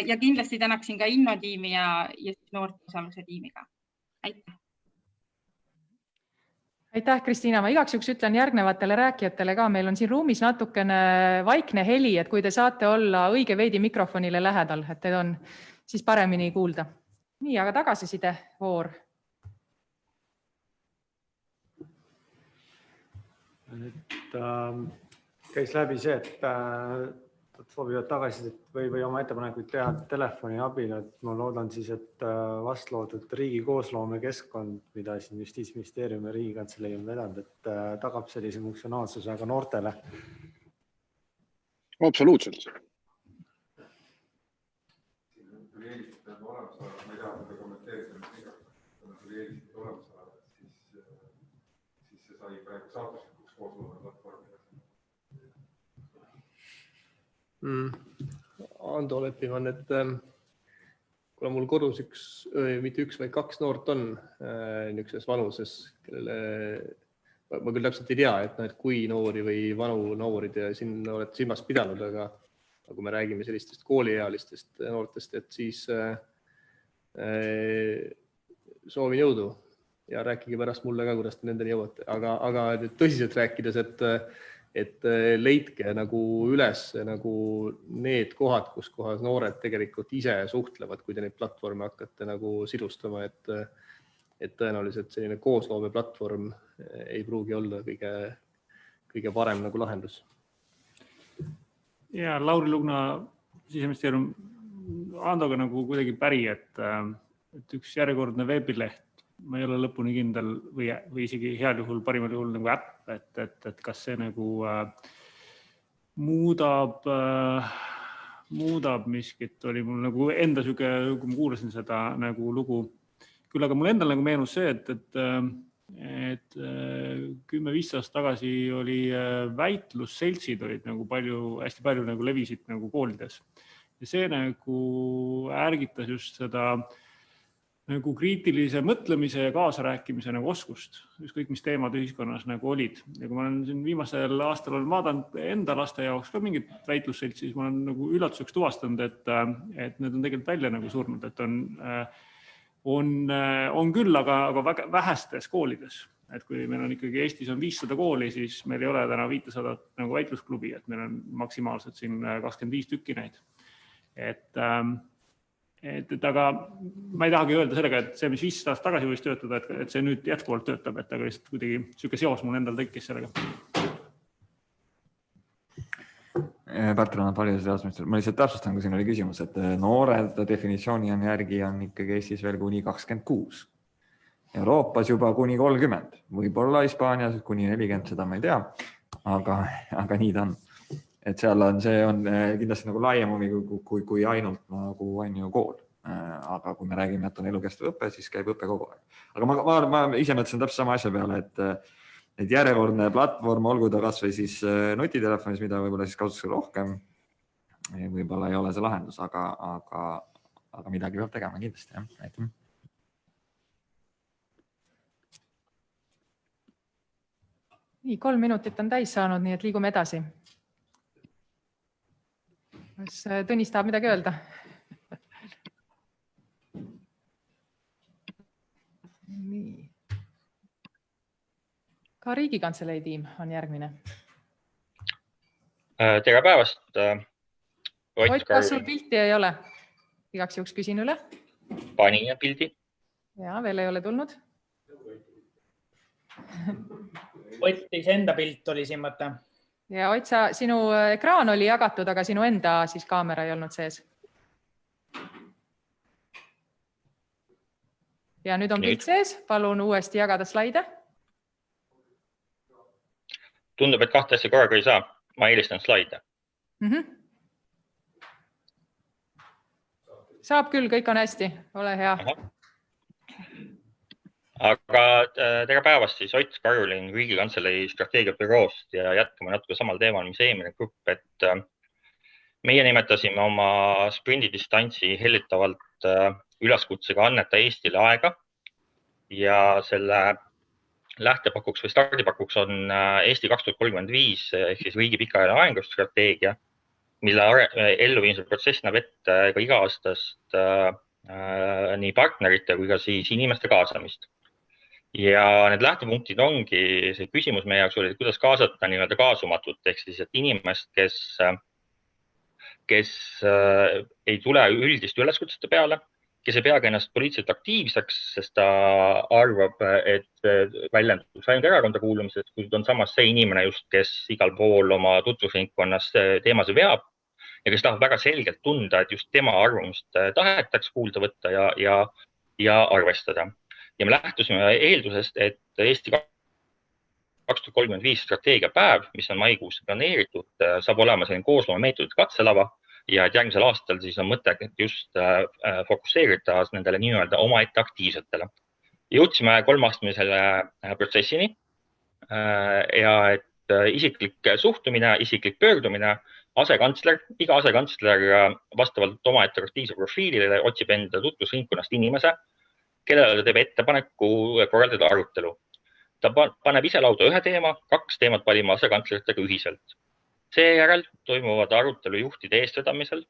ja kindlasti tänaksin ka Innotiimi ja noorte osaluse tiimiga. Aitäh! Aitäh, Kristiina. Ma igaks juhuks ütlen järgnevatele rääkijatele ka. Meil on siin ruumis natukene vaikne heli, et kui te saate olla õige veidi mikrofonile lähedal, et teid on siis paremini kuulda. Nii, aga tagasiside voor. Käis läbi see, et soovivad tagasisidet või oma ettepanekuid teha telefoni abil. Ma loodan siis, et vastloodud riigi koosloome keskkond, mida siin Justiitsministeerium ja Riigikantselei on vedanud, et tagab sellise funktsionaalsuse aga noortele. Absoluutselt. Siis see sai praegu saatuslikuks koosloome platvormi. Ando Leppiman, et kuna mul kodus mitte üks või 2 noort on niisuguses vanuses, kellele ma küll täpselt ei tea, et kui noori või vanu noorid ja siin oled silmas pidanud, aga kui me räägime sellistest kooliealistest noortest, et siis soovin jõudu ja rääkige pärast mulle ka, kuidas te nendeni jõuate. Aga tõsiselt rääkides, et leidke nagu üles nagu need kohad, kus kohas noored tegelikult ise suhtlevad, kui te neid platvorme hakkate nagu sidustama, et tõenäoliselt selline koosloome platvorm ei pruugi olla kõige parem nagu lahendus. Ja Lauri Lugna, Siseministeerium, Andoga nagu kuidagi päri, et üks järjekordne veebileht, ma ei ole lõpuni kindel või isegi heal juhul, parimal juhul nagu äpp, et kas see nagu muudab miskit, oli mul nagu enda süge, kui ma kuulasin seda nagu lugu. Küll aga mul endal nagu meenus see, et 10-15 aastat tagasi oli väitlusseltsid olid nagu hästi palju nagu levisid nagu koolides. Ja see nagu ärgitas just seda nagu kriitilise mõtlemise ja kaasarääkimise nagu oskust, ükskõik mis teemad ühiskonnas nagu olid. Ja kui ma olen siin viimasel aastal vaadanud enda laste jaoks ka mingit väitlusseltsi, siis ma olen nagu üllatuseks tuvastanud, et need on tegelikult välja nagu surnud, et on küll, aga väga vähestes koolides. Et kui meil on ikkagi Eestis on 500 kooli, siis meil ei ole täna 500 nagu väitlusklubi, et meil on maksimaalselt siin 25 tükki neid. Aga ma ei tahagi öelda sellega, et see, mis 500 aastat tagasi võis töötada, et see nüüd jätkuvalt töötab, et aga lihtsalt kuidagi selline seos mul endal tekkis sellega. Pärtel annab haridusminister. Ma lihtsalt täpsustan, kui siin oli küsimus, et noored definitsiooni järgi on ikkagi Eestis veel kuni 26. Euroopas juba kuni 30. Võib-olla Hispaanias kuni 40, seda ma ei tea. Aga nii ta on. Et seal on, see on kindlasti nagu laiem kui ainult nagu on ju kool. Aga kui me räägime, et on elukestev õpe, siis käib õpe kogu aeg. Aga ma ise mõtlesin täpselt sama asja peale, et järjekordne platvorm, olgu ta kas või siis nutitelefonis, mida võib-olla siis kasutakse rohkem, võib-olla ei ole see lahendus, aga midagi peab tegema kindlasti. Jah. Nii, 3 minutit on täis saanud, nii et liigume edasi. Kas Tõnis tahab midagi öelda? Nii. Ka Riigikantselei tiim on järgmine. Tere päevast. Ott, kas sul pilti ei ole? Igaks juhuks küsin üle. Panin pildi. Ja, veel ei ole tulnud. Ott, enda pilt oli siin mõte. Ja Ott, sinu ekraan oli jagatud, aga sinu enda siis kaamera ei olnud sees. Ja nüüd on pilt sees. Palun uuesti jagada slaide. Tundub, et 2 asja korraga ei saa. Ma eelistan slaide. Saab küll, kõik on hästi. Ole hea. Aga tere päevast siis Ott Karulin Riigikantselei strateegiabüroost ja jätkame natuke samal teemal, mis eelmine grupp, et meie nimetasime oma sprindidistantsi hellitavalt üleskutsega anneta Eestile aega ja selle lähtepakuks või stardipakuks on Eesti 2035 ehk siis riigi pikaajaline arengustrateegia, mille elluviimise protsess näeb ette ka iga-aastast nii partnerite kui ka siis inimeste kaasamist. Ja need lähtepunktid ongi, see küsimus meie jaoks oli, kuidas kaasata nii-öelda kaasumatut, ehk siis, et inimest, kes ei tule üldist üleskutsete peale, kes ei peagi ennast poliitiliselt aktiivseks, sest ta arvab, et väljenduks ainult erakonda kuulumisest, kuid on samas see inimene just, kes igal pool oma tutvusringkonnas teemasid veab ja kes tahab väga selgelt tunda, et just tema arvamust tahetaks kuulda võtta ja arvestada. Ja me lähtusime eeldusest, et Eesti 2035 strateegiapäev, mis on maikuus planeeritud, saab olema selline koosloome meetodite katselava ja et järgmisel aastal siis on mõte just fokusseerida nendele nii-öelda omaette aktiivsetele. Jõudsime 3-astmelisele protsessini ja et isiklik suhtumine, isiklik pöördumine, iga asekantsler vastavalt omaette aktiivse profiilile otsib enda tutvusringkonnast inimese, kellele teeb ettepaneku korraldada arutelu. Ta paneb ise lauda 1 teema, 2 teemat valima asekantsleritega ühiselt. Seejärel toimuvad arutelu juhtide eestvedamisel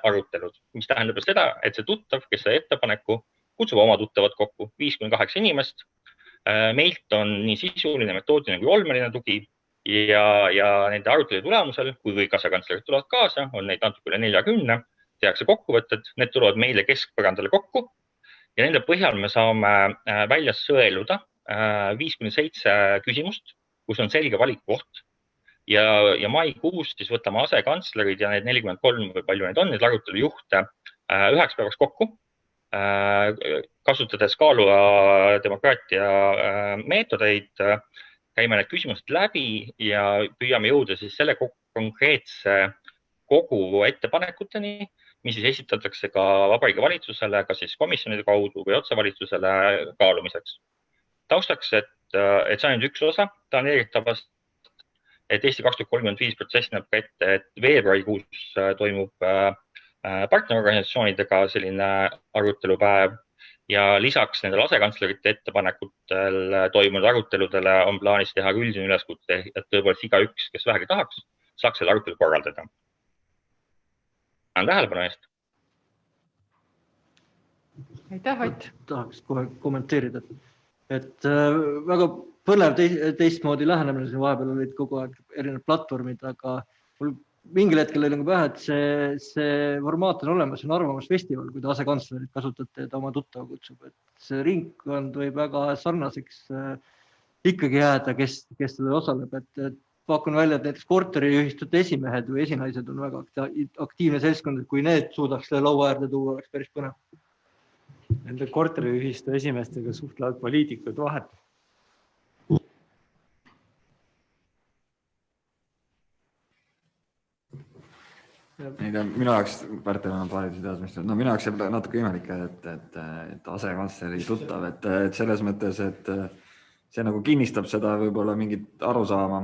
arutelud, mis tähendab seda, et see tuttav, kes sai ettepaneku, kutsub oma tuttavad kokku 5-8 inimest. Meilt on nii sisuline, metoodiline kui olmeline tugi ja nende arutelu tulemusel, kui kõik asekantslerid tulevad kaasa, on neid natuke üle 40, tehakse kokkuvõtted, need tulevad meile keskpõrandale kokku. Ja nende põhjal me saame välja sõeluda 5-7 küsimust, kus on selge valikukoht. Ja maikuus siis võtame asekantslerid ja need 43 või palju neid on, need arutelujuhte 1 päevaks kokku, kasutades kaaluva demokraatia meetodeid, käime need küsimused läbi ja püüame jõuda siis selle konkreetse kogu ettepanekuteni, mis siis esitatakse ka Vabariigi Valitsusele, ka siis komisjonide kaudu või otsevalitsusele kaalumiseks. Taustaks, et see on nüüd üks osa planeeritavast, et Eesti 2035 protsess näeb ka ette, et veebruarikuus toimub partnerorganisatsioonidega selline arutelupäev ja lisaks nendele asekantslerite ettepanekutel toimunud aruteludele on plaanis teha üldine üleskutse, et tõepoolest igaüks, kes vähegi tahaks, saaks selle arutelu korraldada. Tähelepanu eest. Aitäh, Ott. Tahaks kohe kommenteerida, et väga põnev teistmoodi lähenemine, siin vahepeal olid kogu aeg erinevad platvormid, aga mul mingil hetkel oli pähe, et see formaat on olemas, see on arvamusfestival, kui te asekantslerit kasutate, et oma tuttava kutsub. Et see ringkond võib väga sarnaseks ikkagi jääda, kes seda osaleb, et pakun välja, et näiteks korteriühistute esimehed või esinaised on väga aktiivne seltskond, et kui need suudaks laua äärde tuua, oleks päris põnev. Nende korteriühistu esimeestega suhtlevad poliitikud vahet. Minu jaoks minu jaoks jääb natuke imelik, et asekantsleri tuttav, et selles mõttes, et see nagu kinnistab seda võib-olla mingit arusaama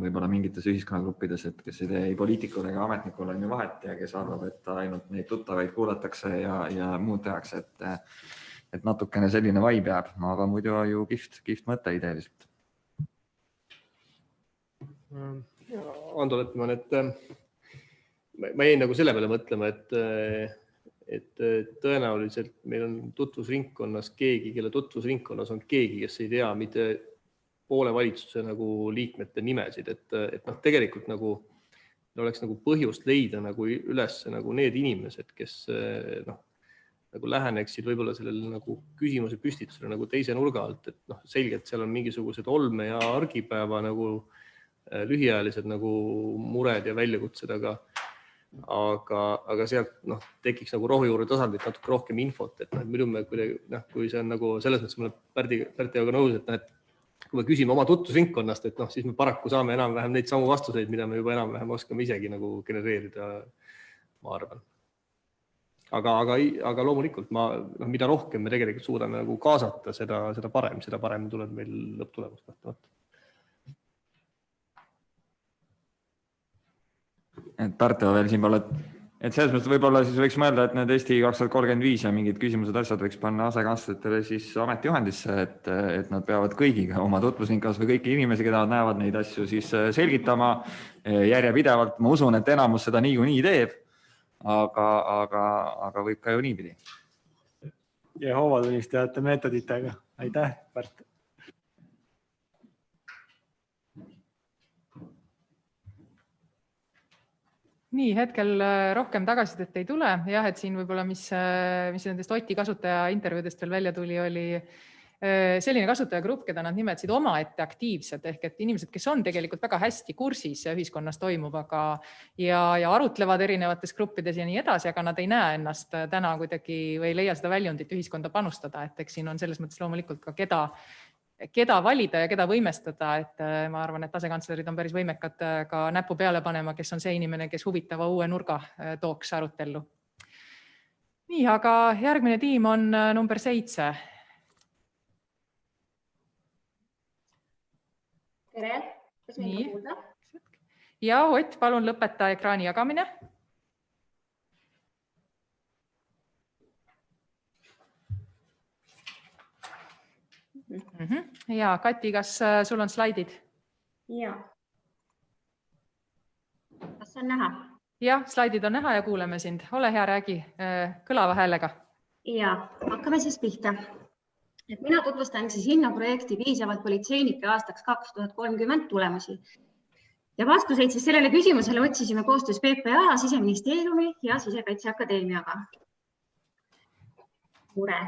võib-olla mingites ühiskonnagruppides, et kes ei tee ei poliitikul ega ametnikul on ju vahet ja kes arvab, et ainult neid tuttavaid kuulatakse ja muud tehakse, et natukene selline vibe jääb, aga muidu ju kihvt mõte ideeliselt. Ando Leppmann, et ma jäin nagu selle peale mõtlema, et tõenäoliselt meil on tutvusringkonnas keegi, kelle tutvusringkonnas on keegi, kes ei tea mitte poole valitsuse nagu liikmete nimesid, et tegelikult nagu oleks nagu põhjust leida nagu üles nagu need inimesed, kes nagu läheneksid võib-olla sellele nagu küsimuse püstitusele nagu teise nurga alt, et selgelt seal on mingisugused olme ja argipäeva nagu lühiajalised nagu mured ja väljakutsed, aga sealt tekiks nagu rohujuure tasandilt natuke rohkem infot, et muidu me kui see on nagu selles mõttes, ma olen Pärtiga nõus, et kui me küsime oma tutvusringkonnast, et siis me paraku saame enam-vähem neid samu vastuseid, mida me juba enam-vähem oskame isegi nagu genereerida, ma arvan. Aga loomulikult, mida rohkem me tegelikult suudame nagu kaasata, seda parem tuleb meil lõpptulemus kahtlemata. Et Pärteo veel siin pole, et selles mõttes võib-olla siis võiks mõelda, et need Eesti 2035 ja mingid küsimused, asjad võiks panna asekantsleritele siis ametijuhendisse, et nad peavad kõigiga oma tutvusringkonnas või kõiki inimesi, keda nad näevad neid asju siis selgitama järjepidevalt. Ma usun, et enamus seda niikuinii teeb, aga võib ka ju niipidi. Jehoova tunnistajate meetoditega. Aitäh, Pärt. Nii, hetkel rohkem tagasisidet ei tule. Jah, et siin võib-olla, mis nendest Oti kasutaja intervjuudest veel välja tuli, oli selline kasutajagrupp, keda nad nimetasid omaette aktiivsed, ehk et inimesed, kes on tegelikult väga hästi kursis ühiskonnas toimuvaga ja arutlevad erinevates gruppides ja nii edasi, aga nad ei näe ennast täna kuidagi või ei leia seda väljundit ühiskonda panustada. Et eks siin on selles mõttes loomulikult ka keda valida ja keda võimestada, et ma arvan, et asekantslerid on päris võimekad ka näpu peale panema, kes on see inimene, kes huvitava uue nurga tooks arutellu. Nii, aga järgmine tiim on number 7. Tere, kas meid on kuulda? Ja Ott, palun lõpeta ekraani jagamine. Ja Kati, kas sul on slaidid? Ja. Kas on näha? Jah, slaidid on näha ja kuuleme sind. Ole hea, räägi kõlava häälega. Ja, hakkame siis pihta. Et mina tutvustan siis hinnaprojekti piisavalt politseinike aastaks 2030 tulemusi. Ja vastuseid siis sellele küsimusele otsisime koostöös PPA, Siseministeeriumi ja Sisekaitseakadeemiaga. Mure.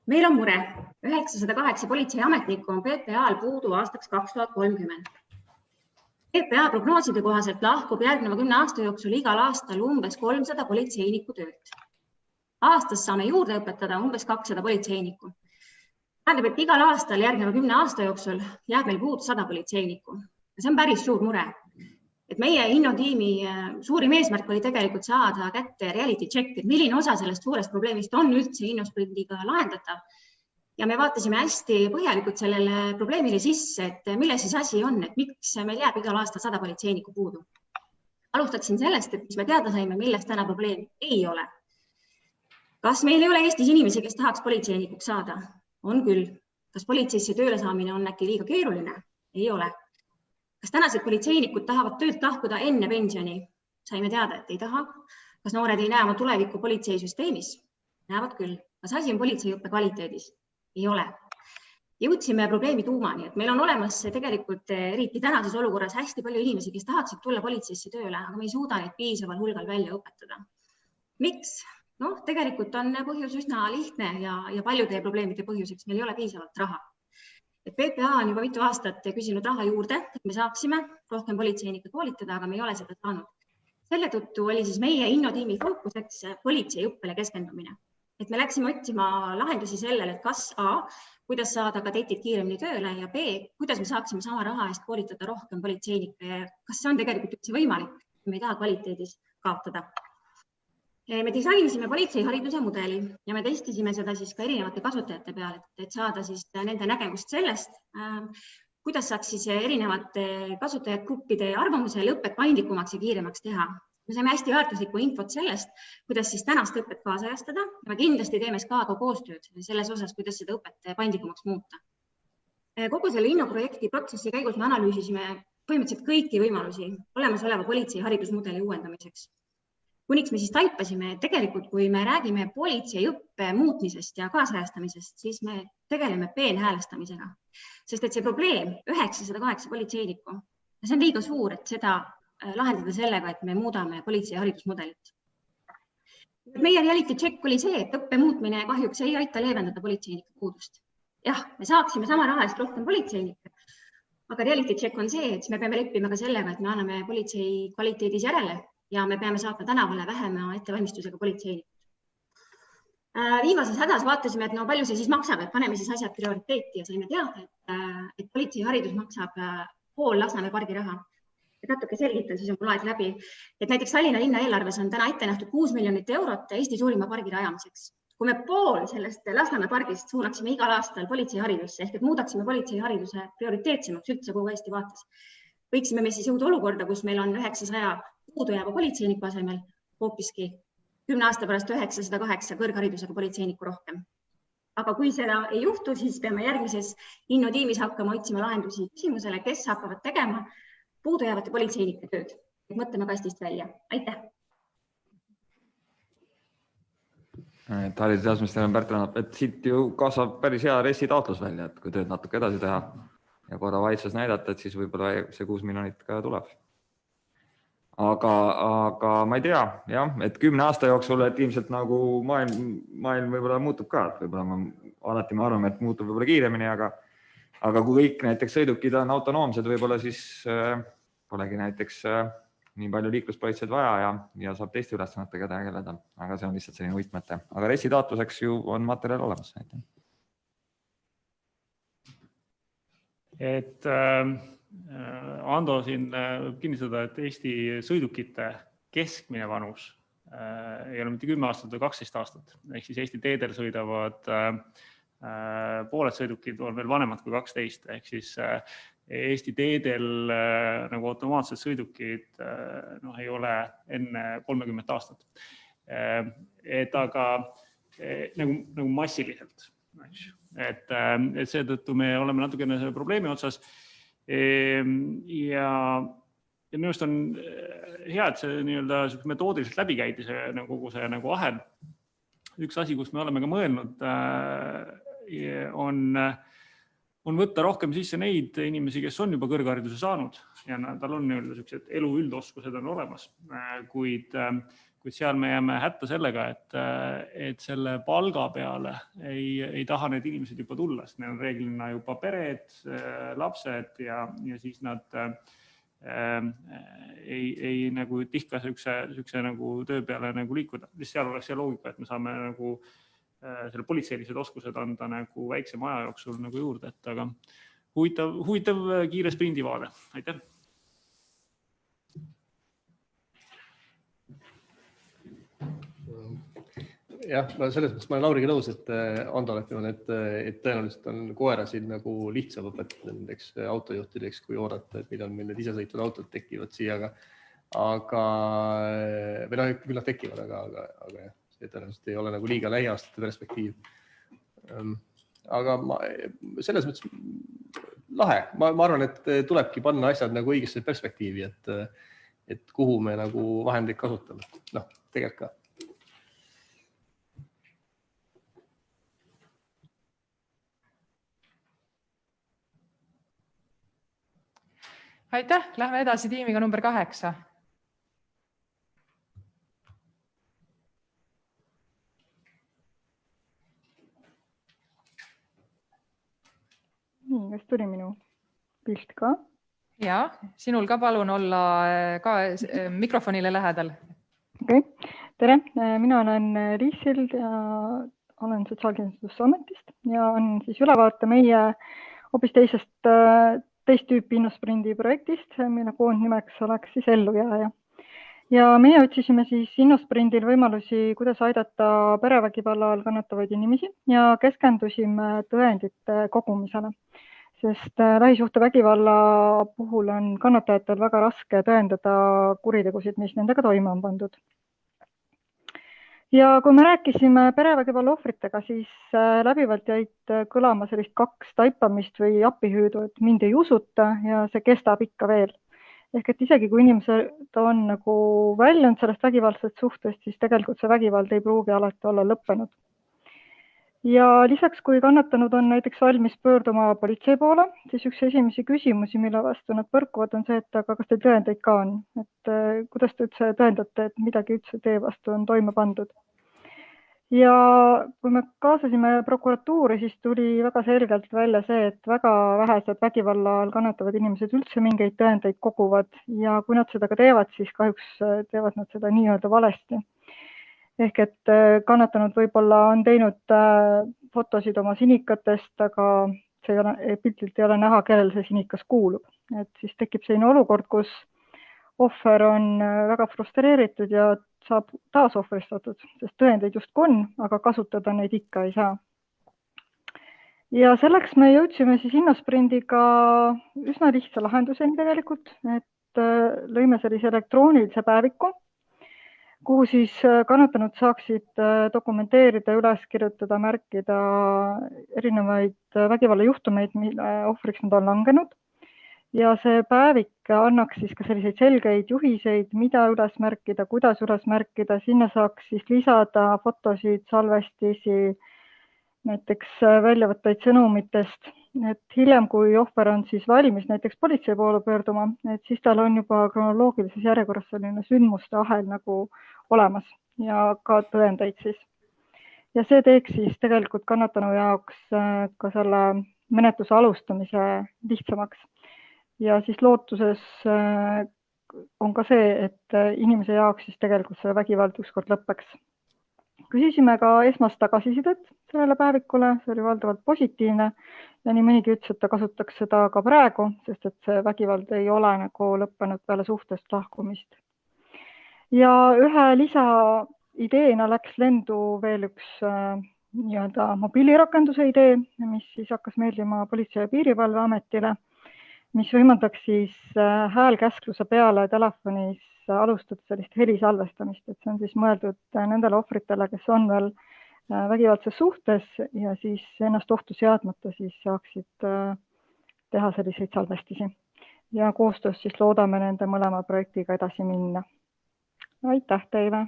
Meil on mure. 908 politseiametnikku on PPA-l puudu aastaks 2030. PPA prognooside kohaselt lahkub järgneva 10 aasta jooksul igal aastal umbes 300 politseiniku töölt. Aastas saame juurde õpetada umbes 200 politseinikku. Tähendab, et igal aastal järgneva 10 aasta jooksul jääb meil puudu 100 politseinikku. See on päris suur mure. Et meie innotiimi suurim eesmärk oli tegelikult saada kätte reality check, et milline osa sellest suurest probleemist on üldse innosprindiga lahendatav. Ja me vaatasime hästi põhjalikult sellele probleemile sisse, et mille siis asi on, et miks meil jääb igal aastal 100 politseinikku puudu. Alustaksin sellest, et mis me teada saime, millest täna probleem ei ole. Kas meil ei ole Eestis inimesi, kes tahaks politseinikuks saada? On küll. Kas politseisse tööle saamine on äkki liiga keeruline? Ei ole. Kas tänased politseinikud tahavad töölt lahkuda enne pensioni? Saime teada, et ei taha. Kas noored ei näe oma tulevikku politseisüsteemis? Näevad küll. Kas asi on politseiõppe kvaliteedis? Ei ole. Jõudsime probleemi tuumani, et meil on olemas tegelikult eriti tänases olukorras hästi palju inimesi, kes tahaksid tulla politseisse tööle, aga me ei suuda neid piisaval hulgal välja õpetada. Miks? Tegelikult on põhjus üsna lihtne ja paljude probleemide põhjuseks meil ei ole piisavalt raha. et PPA on juba mitu aastat küsinud raha juurde, et me saaksime rohkem politseinikke koolitada, aga me ei ole seda saanud. Selle tõttu oli siis meie innotiimi fookuseks politseiõppele keskendumine. Et me läksime otsima lahendusi sellele, et kas A, kuidas saada kadetid kiiremini tööle ja B, kuidas me saaksime sama raha eest koolitada rohkem politseinikke ja kas see on tegelikult üldse võimalik, me ei taha kvaliteedis kaotada. Me disainisime politseihariduse mudeli ja me testisime seda siis ka erinevate kasutajate peal, et saada siis nende nägemust sellest, kuidas saaks siis erinevate kasutajagruppide arvamusel õpet paindlikumaks ja kiiremaks teha. Me saime hästi väärtuslikku infot sellest, kuidas siis tänast õpet kaasajastada ja me kindlasti teeme SKA-ga koostööd selles osas, kuidas seda õpet paindlikumaks muuta. Kogu selle innoprojekti protsessi käigus me analüüsisime põhimõtteliselt kõiki võimalusi olemasoleva politsei haridusmudeli uuendamiseks. Kuniks me siis taipasime, et tegelikult kui me räägime politseiõppe muutmisest ja kaasajastamisest, siis me tegeleme peenhäälestamisega. Sest et see probleem 908 politseinikku, see on liiga suur, et seda lahendada sellega, et me muudame politsei haridusmudelit. Meie reality check oli see, et õppe muutmine kahjuks ei aita leevendada politseinike puudust. Jah, me saaksime sama raha eest rohkem politseinikke, aga reality check on see, et me peame leppima ka sellega, et me anname politsei kvaliteedis järele ja me peame saatma tänavale vähema ettevalmistusega politseinikud. Viimases hädas vaatasime, et no palju see siis maksab, et paneme siis asjad prioriteeti ja saime teada, et politsei haridus maksab pool Lasnamäe pargi raha. Et natuke selgitan, siis on mul aeg läbi. Et näiteks Tallinna linna eelarves on täna ette nähtud 6 miljonit eurot Eesti suurima pargi rajamiseks. Kui me pool sellest Lasnamäe pargist suunaksime igal aastal politseiharidusse, ehk et muudaksime politseihariduse prioriteetsemaks üldse kogu Eesti vaates, võiksime me siis jõuda olukorda, kus meil on 900 puudujääva politseiniku asemel hoopiski 10 aasta pärast 908 kõrgharidusega politseinikku rohkem. Aga kui seda ei juhtu, siis peame järgmises innotiimis hakkama otsima lahendusi küsimusele, kes hakkavad tegema puudujäävate politseinike tööd. Mõtleme kastist välja. Aitäh! Haridus- ja Teadusministeerium Pärt Rannap, et siit ju kasvab päris hea RES-i taotlus välja, et kui tööd natuke edasi teha ja korra valitsus näidata, et siis võib-olla see 6 miljonit ka tuleb. Aga ma ei tea, jah, et 10 aasta jooksul, et ilmselt nagu maailm võib-olla muutub ka, et võib-olla alati me arvame, et muutub võib-olla kiiremini, aga kui kõik näiteks sõidukid on autonoomsed, võib-olla siis polegi näiteks nii palju liikluspolitseid vaja ja saab teiste ülesannetega tegeleda, aga see on lihtsalt selline uitmõte. Aga RES-i taotluseks ju on materjal olemas. Et Ando siin kinnitada, et Eesti sõidukite keskmine vanus ei ole mitte 10 aastat või 12 aastat. Ehk siis Eesti teedel sõidavad pooled sõidukid on veel vanemad kui 12. Ehk siis Eesti teedel nagu automaatsed sõidukid ei ole enne 30 aastat. Et aga nagu massiliselt. Et seetõttu me oleme natukene selle probleemi otsas. Ja minu arust on hea, et see metoodiliselt läbi käidi kogu see ahel. Üks asi, kus me oleme ka mõelnud, on võtta rohkem sisse neid inimesi, kes on juba kõrghariduse saanud ja tal on sellised elu üldoskused on olemas, kuid seal me jääme hätta sellega, et selle palga peale ei taha need inimesed juba tulla, sest neil on reeglina juba pered, lapsed ja siis nad ei tihka sihukese töö peale liikuda. Seal oleks see loogika, et me saame selle politseilised oskused anda väiksema aja jooksul juurde, aga huvitav kiire sprindivaade. Aitäh! Jah, selles mõttes ma olen Lauriga nõus, et Ando on, et tõenäoliselt on koera siin lihtsam õpetada nendeks autojuhtideks, kui oodata, et millal meil need isesõitvad autod tekivad siia, või küll nad tekivad, aga see tõenäoliselt ei ole liiga lähiaastate perspektiiv. Aga selles mõttes lahe. Ma arvan, et tulebki panna asjad õigesse perspektiivi, et kuhu me vahendeid kasutame. Tegelikult ka. Aitäh! Lähme edasi tiimiga number 8. Nii, kas tuli minu pilt ka? Ja, sinul ka palun olla ka mikrofonile lähedal. Okei. Tere, mina olen Liis Sild ja olen Sotsiaalkindlustusametist ja on siis ülevaate meie hoopis teist tüüpi InnoSprindi projektist, mille koondnimeks oleks siis Ellujääja. Ja meie otsisime siis InnoSprindil võimalusi, kuidas aidata perevägivalla all kannatavaid inimesi ja keskendusime tõendite kogumisele, sest lähisuhtevägivalla puhul on kannatajatel väga raske tõendada kuritegusid, mis nendega toime on pandud. Ja kui me rääkisime perevägivalla ohvritega, siis läbivalt jäid kõlama sellist 2 taipamist või appihüüdu, et mind ei usuta ja see kestab ikka veel. Ehk et isegi kui inimesed on nagu väljunud sellest vägivaldsest suhtest, siis tegelikult see vägivald ei pruugi alati olla lõppenud. Ja lisaks, kui kannatanud on näiteks valmis pöörduma politsei poole, siis üks esimesi küsimusi, mille vastu nad põrkuvad, on see, et aga kas teil tõendeid ka on? Et kuidas te üldse tõendate, et midagi üldse teie vastu on toime pandud? Ja kui me kaasasime prokuratuuri, siis tuli väga selgelt välja see, et väga vähesed vägivalla all kannatavad inimesed üldse mingeid tõendeid koguvad ja kui nad seda ka teevad, siis kahjuks teevad nad seda nii-öelda valesti. Ehk et kannatanud võib-olla on teinud fotosid oma sinikatest, aga pildilt ei ole näha, kellel see sinikas kuulub. Et siis tekib selline olukord, kus ohver on väga frustreeritud ja saab taasohvristatud, sest tõendeid justkui on, aga kasutada neid ikka ei saa. Ja selleks me jõudsime siis InnoSprindiga üsna lihtsa lahenduseni tegelikult, et lõime sellise elektroonilise päeviku, kuhu siis kannatanud saaksid dokumenteerida, üles kirjutada, märkida erinevaid vägivallajuhtumeid, mille ohvriks nad on langenud. Ja see päevik annaks siis ka selliseid selgeid juhiseid, mida üles märkida, kuidas üles märkida. Sinna saaks siis lisada fotosid, salvestisi, näiteks väljavõtteid sõnumitest. Et hiljem, kui ohver on siis valmis näiteks politsei poole pöörduma, et siis tal on juba kronoloogilises järjekorras selline sündmuste ahel nagu olemas ja ka tõendeid siis. Ja see teeks siis tegelikult kannatanu jaoks ka selle menetluse alustamise lihtsamaks. Ja siis lootuses on ka see, et inimese jaoks siis tegelikult see vägivald ükskord lõppeks. Küsisime ka esmast tagasisidet sellele päevikule, see oli valdavalt positiivne ja nii mõnigi ütles, et ta kasutaks seda ka praegu, sest et see vägivald ei ole nagu lõppenud peale suhtest lahkumist. Ja ühe lisaideena läks lendu veel üks nii-öelda mobiilirakenduse idee, mis siis hakkas meeldima Politsei- ja Piirivalveametile, mis võimaldaks siis häälkäskluse peale telefonis alustada sellist helisalvestamist, et see on siis mõeldud nendele ohvritele, kes on veel vägivaldses suhtes ja siis ennast ohtu seadmata siis saaksid teha selliseid salvestisi. Ja koostöös siis loodame nende mõlema projektiga edasi minna. Aitäh teile!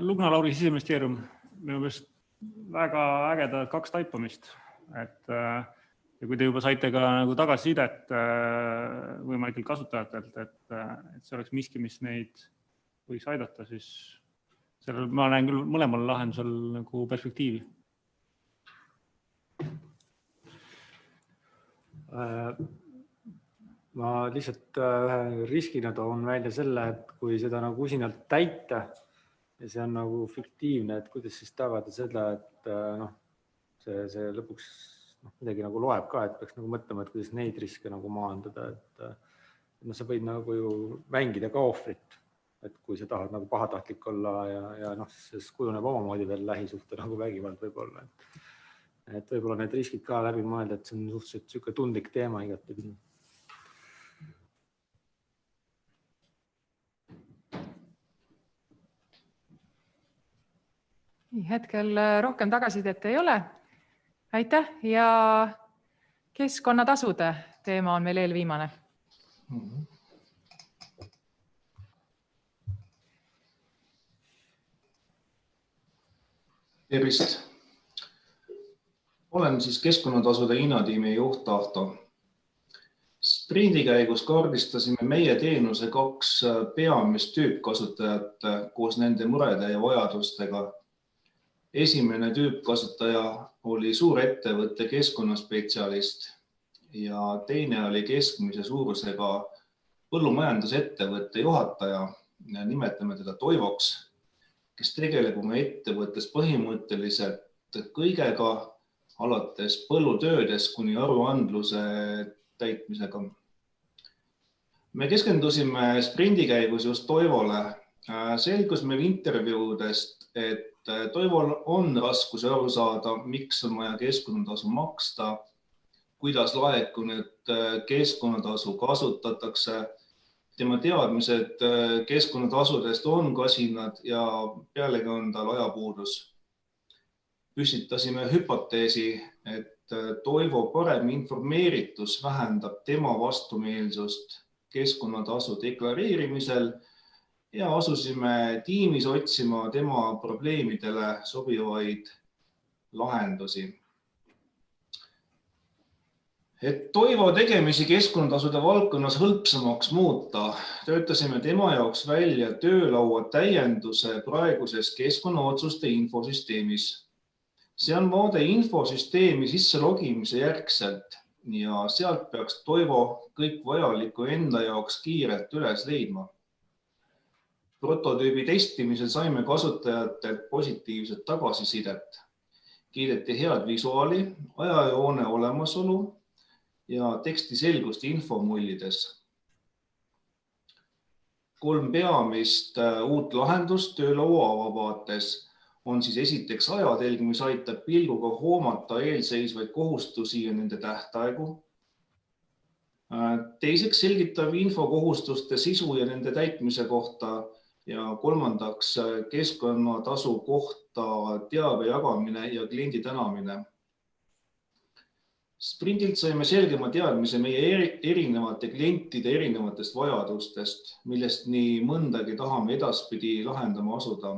Lugna-Lauri Siseministeerium, minu meelest väga ägedad 2 taipamist. Ja kui te juba saite ka nagu tagasisidet võimalikelt kasutajatelt, et see oleks miski, mis neid võiks aidata, siis sellel ma näen küll mõlemal lahendusel nagu perspektiivi. Ma lihtsalt ühe riskina toon välja selle, et kui seda nagu usinalt täita ja see on nagu fiktiivne, et kuidas siis tagada seda, et see lõpuks midagi nagu loeb ka, et peaks nagu mõtlema, et kuidas neid riske nagu maandada, et sa võid nagu ju mängida ka ohvrit, et kui sa tahad nagu pahatahtlik olla ja siis kujuneb omamoodi veel lähisuhte nagu vägivald võib-olla. Et võib-olla need riskid ka läbi mõelda, et see on suhteliselt siuke tundlik teema igatepidi. Hetkel rohkem tagasisidet ei ole. Aitäh ja keskkonnatasude teema on meil eelviimane. Tervist! Olen siis keskkonnatasude hinnatiimi juht Ahto. Sprindi käigus kaardistasime meie teenuse 2 peamist tüüpkasutajat koos nende murede ja vajadustega. Esimene tüüpkasutaja oli suurettevõtte keskkonnaspetsialist ja teine oli keskmise suurusega põllumajandusettevõtte juhataja, nimetame teda Toivoks, kes tegeleb oma ettevõttes põhimõtteliselt kõigega, alates põllutöödest kuni aruandluse täitmisega. Me keskendusime Sprindi käigus just Toivole. Selgus meil intervjuudest, et Toivol on raskusi aru saada, miks on vaja keskkonnatasu maksta, kuidas laekunud keskkonnatasu kasutatakse. Tema teadmised keskkonnatasudest on kasinad ja pealegi on tal ajapuudus. Püstitasime hüpoteesi, et Toivo parem informeeritus vähendab tema vastumeelsust keskkonnatasu deklareerimisel ja asusime tiimis otsima tema probleemidele sobivaid lahendusi. Et Toivo tegemisi keskkonnatasude valdkonnas hõlpsamaks muuta, töötasime tema jaoks välja töölaua täienduse praeguses keskkonnaotsuste infosüsteemis. See on vaade infosüsteemi sisse logimise järgselt ja sealt peaks Toivo kõik vajalikku enda jaoks kiirelt üles leidma. Prototüübi testimisel saime kasutajatelt positiivset tagasisidet. Kiideti head visuaali, ajajoone olemasolu ja teksti selgust infomullides. 3 peamist uut lahendust töölaua avavaates on siis esiteks ajatelg, mis aitab pilguga hoomata eelseisvaid kohustusi ja nende tähtaegu. Teiseks selgitab infokohustuste sisu ja nende täitmise kohta ja kolmandaks keskkonnatasu kohta teabe jagamine ja kliendi tänamine. Sprindilt saime selgema teadmise meie erinevate klientide erinevatest vajadustest, millest nii mõndagi tahame edaspidi lahendama asuda.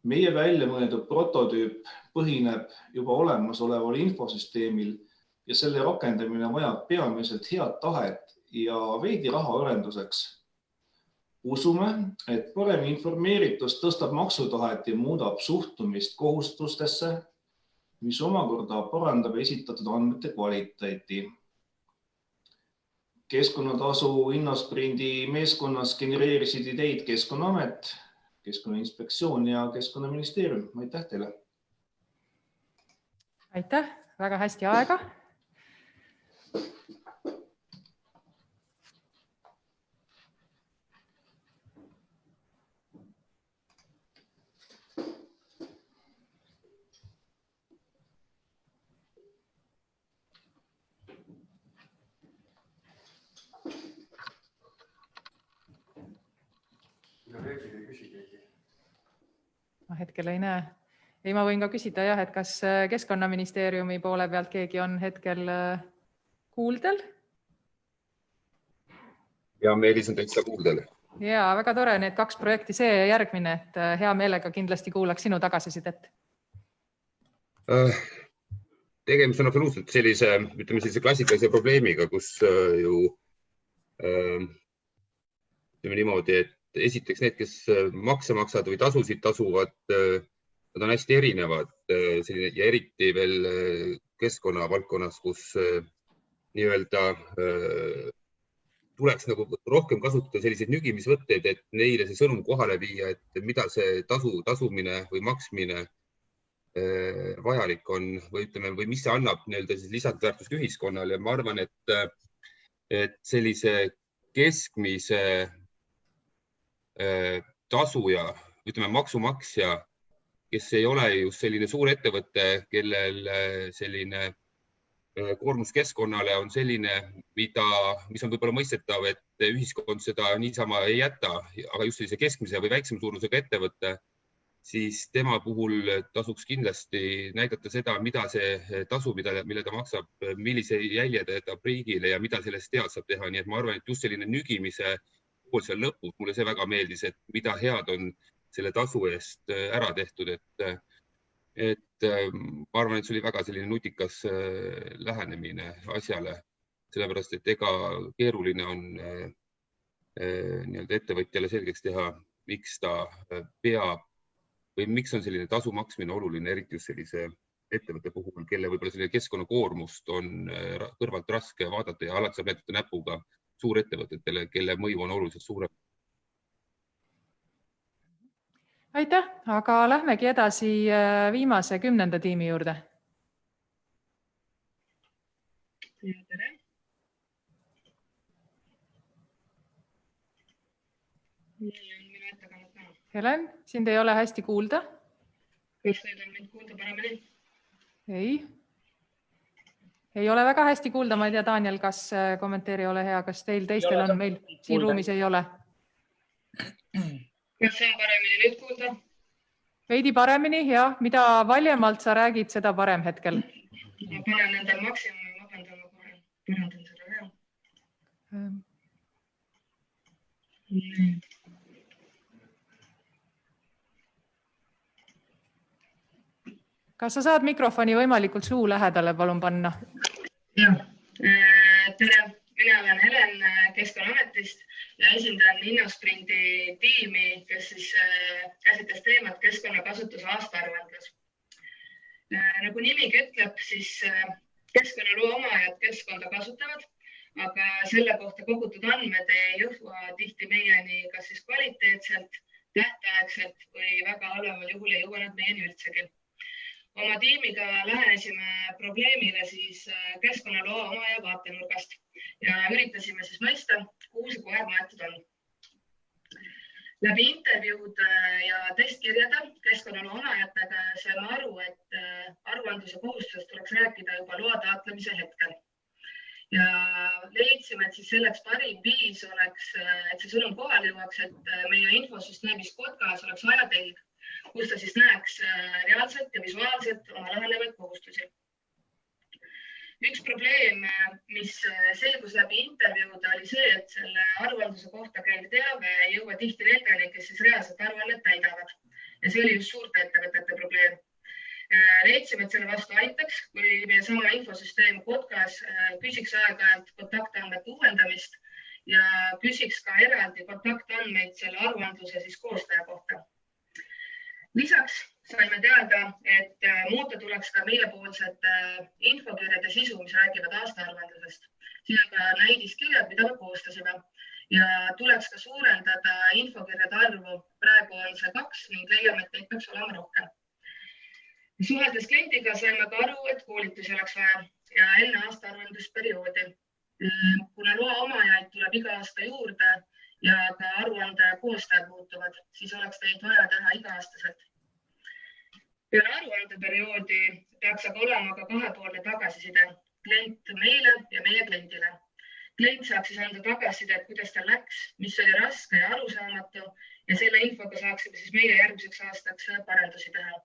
Meie välja mõeldud prototüüp põhineb juba olemasoleval infosüsteemil ja selle rakendamine vajab peamiselt head tahet ja veidi raha arenduseks. Usume, et parem informeeritus tõstab maksutahet ja muudab suhtumist kohustustesse, mis omakorda parandab esitatud andmete kvaliteeti. Keskkonnatasu Innosprindi meeskonnas genereerisid ideid Keskkonnaamet, Keskkonnainspektsioon ja Keskkonnaministeerium. Aitäh teile! Aitäh! Väga hästi aega. Ma hetkel ei näe. Ei, ma võin ka küsida, jah, et kas Keskkonnaministeeriumi poole pealt keegi on hetkel kuuldel? Ja Meelis on täitsa kuuldel. Ja, väga tore, need 2 projekti, see ja järgmine, et hea meelega kindlasti kuulaks sinu tagasisidet. Tegemist on absoluutselt sellise klassikalise probleemiga, kus ju ütleme niimoodi, et esiteks need, kes makse maksavad või tasusid tasuvad, nad on hästi erinevad ja eriti veel keskkonnavaldkonnas, kus nii-öelda tuleks nagu rohkem kasutada selliseid nügimisvõtteid, et neile see sõnum kohale viia, et mida see tasumine või maksmine vajalik on või ütleme, või mis see annab nii-öelda siis lisandväärtust ühiskonnale. Ma arvan, et sellise keskmise tasuja, ütleme maksumaksja, kes ei ole just selline suur ettevõte, kellel selline koormus keskkonnale on selline, mis on võib-olla mõistetav, et ühiskond seda niisama ei jäta, aga just sellise keskmise või väiksema suurusega ettevõtte, siis tema puhul tasuks kindlasti näidata seda, mida see tasu, mille ta maksab, millise jälje ta jätab riigile ja mida sellest head saab teha. Nii et ma arvan, et just selline nügimise pool seal lõpus, mulle see väga meeldis, et mida head on selle tasu eest ära tehtud. Ma arvan, et see oli väga selline nutikas lähenemine asjale. sellepärast et ega keeruline on nii-öelda ettevõtjale selgeks teha, miks ta peab või miks on selline tasu maksmine oluline, eriti just sellise ettevõtte puhul, kelle võib-olla selline keskkonnakoormust on kõrvalt raske vaadata ja alati saab näidata näpuga suurettevõtetele, kelle mõju on oluliselt suurem. Aitäh, aga lähmegi edasi viimase 10. tiimi juurde. Tere. Helen, sind ei ole hästi kuulda. Kas nüüd on mind kuulda paremini? Ei ole väga hästi kuulda. Ma ei tea, Daniel, kas kommenteeri ole hea, kas teistel on, meil siin ruumis ei ole. Kas on paremini nüüd kuulda? Veidi paremini, jah. Mida valjemalt sa räägid, seda parem hetkel. Ma panen endal maksimumi, vabandama kohe. Parandan seda hea. Kas sa saad mikrofoni võimalikult suu lähedale palun panna? Jah. Tere, mina olen Helen Keskkonnaametist ja esindan Innosprindi tiimi, kes siis käsitles teemat keskkonnakasutuse aastaaruandlus. Nagu nimigi ütleb, siis keskkonnaloo omajad keskkonda kasutavad, aga selle kohta kogutud andmed ei jõua tihti meieni kas siis kvaliteetselt, tähtaegselt või väga halvemal juhul ei jõua nad meieni üldsegi. Oma tiimiga lähenesime probleemile siis keskkonnaloo omaja vaatenurgast ja üritasime siis mõista, kuhu see koer maetud on. Läbi intervjuud ja testkirjade keskkonnaloo omajatega saime aru, et aruandluse kohustusest tuleks rääkida juba loa taotlemise hetkel. Ja leidsime, et siis selleks parim viis oleks, et see sõnum kohale jõuaks, et meie infosüsteemis Kotkas oleks ajatelg, kus ta siis näeks reaalselt ja visuaalselt oma lähenevaid kohustusi. Üks probleem, mis selgus läbi intervjuude, oli see, et selle aruandluse kohta käiv teave ei jõua tihti nendeni, kes siis reaalselt aruannet täidavad. Ja see oli just suurte ettevõtete probleem. Leidsime, et selle vastu aitaks, kui meie sama infosüsteem Kotkas küsiks aeg-ajalt kontaktandmete uuendamist ja küsiks ka eraldi kontaktandmeid selle aruandluse siis koostaja kohta. Lisaks saime teada, et muuta tuleks ka meiepoolsed infokirjade sisu, mis räägivad aastaaruandlusest. Siin on ka näidiskirjad, mida me koostasime ja tuleks ka suurendada infokirjade arvu. Praegu on see 2 ning leiame, et neid peaks olema rohkem. Suheldes kliendiga saime ka aru, et koolitusi oleks vaja ja enne aastaaruandlusperioodi. Kuna loa omajaid tuleb iga aasta juurde ja ka aruande koostajad muutuvad, siis oleks teid vaja teha iga-aastaselt. Peale aruandeperioodi peaks aga olema ka kahepoolne tagasiside klient meile ja meie kliendile. Klient saaks siis anda tagasiside, kuidas tal läks, mis oli raske ja arusaamatu ja selle infoga saaksime siis meie järgmiseks aastaks parendusi teha.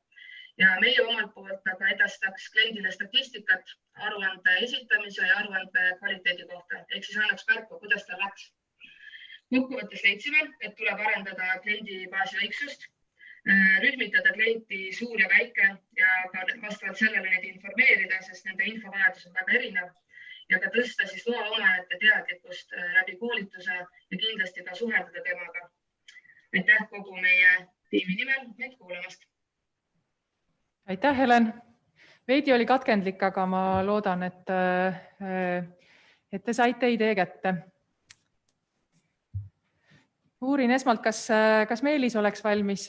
Ja meie omalt poolt aga edastaks kliendile statistikat aruande esitamise ja aruande kvaliteedi kohta, ehk siis annaks märku, kuidas tal läks. Kokkuvõttes leidsime, et tuleb arendada kliendibaasi õigsust, rühmitada klienti suur ja väike ja ka vastavalt sellele neid informeerida, sest nende infovajadus on väga erinev ja ka tõsta siis loa omajate teadlikkust läbi koolituse ja kindlasti ka suheldada temaga. Aitäh kogu meie tiimi nimel meid kuulamast. Aitäh, Helen. Veidi oli katkendlik, aga ma loodan, et te saite idee kätte. Uurin esmalt, kas Meelis oleks valmis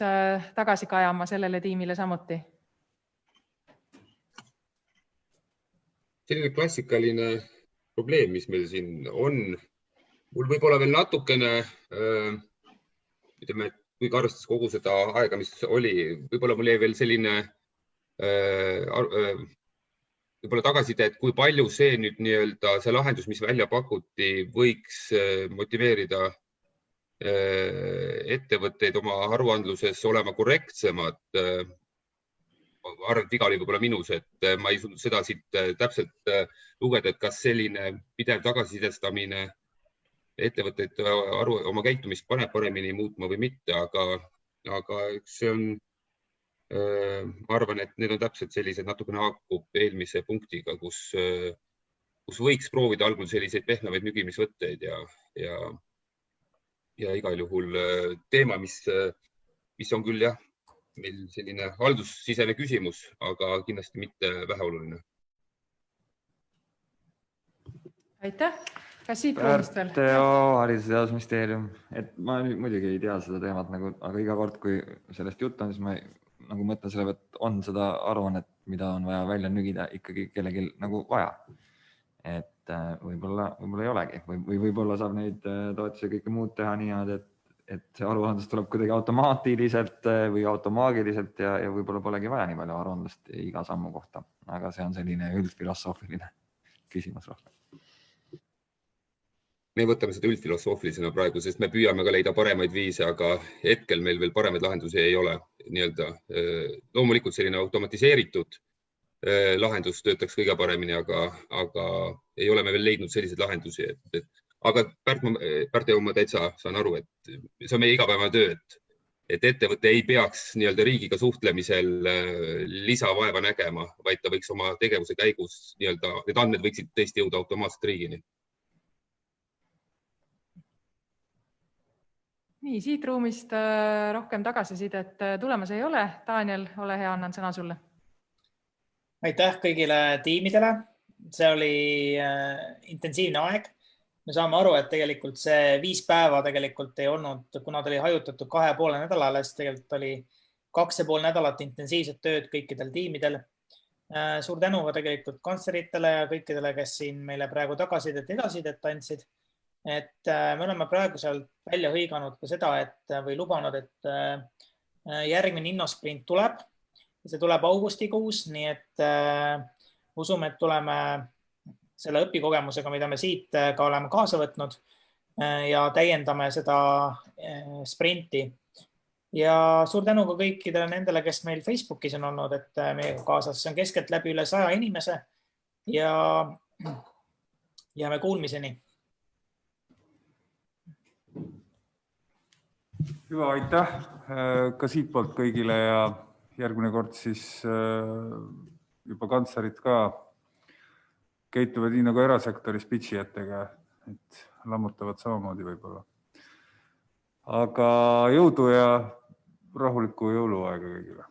tagasi kajama sellele tiimile samuti? Selline klassikaline probleem, mis meil siin on. Mul võib olla veel natukene, ütleme, kui arvestades kogu seda aega, mis oli, võib-olla mul jäi veel selline võib-olla tagasiside, et kui palju see nüüd nii-öelda see lahendus, mis välja pakuti, võiks motiveerida ettevõtteid oma aruandluses olema korrektsemad. Arvan, et viga oli võib-olla minus, et ma ei suutnud seda siit täpselt lugeda, et kas selline pidev tagasisidestamine ettevõtteid oma käitumist paneb paremini muutma või mitte, aga üks see on ma arvan, et need on täpselt sellised natukene haakub eelmise punktiga, kus kus võiks proovida algul selliseid pehmemaid nügimisvõtteid ja igal juhul teema, mis on küll jah, meil selline haldussisene küsimus, aga kindlasti mitte väheoluline. Aitäh. Kas siit ruumist veel? Haridus- ja Teadusministeerium, et ma muidugi ei tea seda teemat, aga iga kord, kui sellest jutt on, siis ma nagu mõtlen selle, et on seda aruannet, mida on vaja välja nügida ikkagi kellelgi nagu vaja. Et võib-olla ei olegi või võib-olla saab neid toetusi ja kõike muud teha niimoodi, et see aruandlus tuleb kuidagi automaatiliselt või automaagiliselt ja võib-olla polegi vaja nii palju aruandlust iga sammu kohta. Aga see on selline üldfilosoofiline küsimus rohkem. Me võtame seda üldfilosoofilisena praegu, sest me püüame ka leida paremaid viise, aga hetkel meil veel paremaid lahendusi ei ole. Loomulikult selline automatiseeritud lahendus töötaks kõige paremini, aga ei ole me veel leidnud selliseid lahendusi. Aga Pärt ja ma täitsa saan aru, et see on meie igapäevane töö, et ettevõte ei peaks riigiga suhtlemisel lisavaeva nägema, vaid ta võiks oma tegevuse käigus, need andmed võiksid tõesti jõuda automaatselt riigini. Nii, siit ruumist rohkem tagasisidet tulemas ei ole. Daniel, ole hea, annan sõna sulle. Aitäh kõigile tiimidele. See oli intensiivne aeg. Me saame aru, et tegelikult see 5 päeva tegelikult ei olnud, kuna ta oli hajutatud 2,5 nädalale, siis tegelikult oli 2,5 nädalat intensiivset tööd kõikidel tiimidel. Suur tänu ka tegelikult kantsleritele ja kõikidele, kes siin meile praegu edasidet andsid. Et me oleme praegu sealt välja hõiganud ka seda, või lubanud, et järgmine innosprint tuleb. See tuleb augustikuus, nii et usume, et tuleme selle õpikogemusega, mida me siit ka oleme kaasa võtnud ja täiendame seda sprinti. Ja suur tänu ka kõikidele nendele, kes meil Facebookis on olnud, et meiega kaasas. See on keskelt läbi üle 100 inimese ja me kuulmiseni. Hüva, aitäh ka siit poolt kõigile ja järgmine kord siis juba kantslerid ka käituvad nii nagu erasektoris pitchijatega, et lammutavad samamoodi võib-olla. Aga jõudu ja rahulikku jõuluaega kõigile.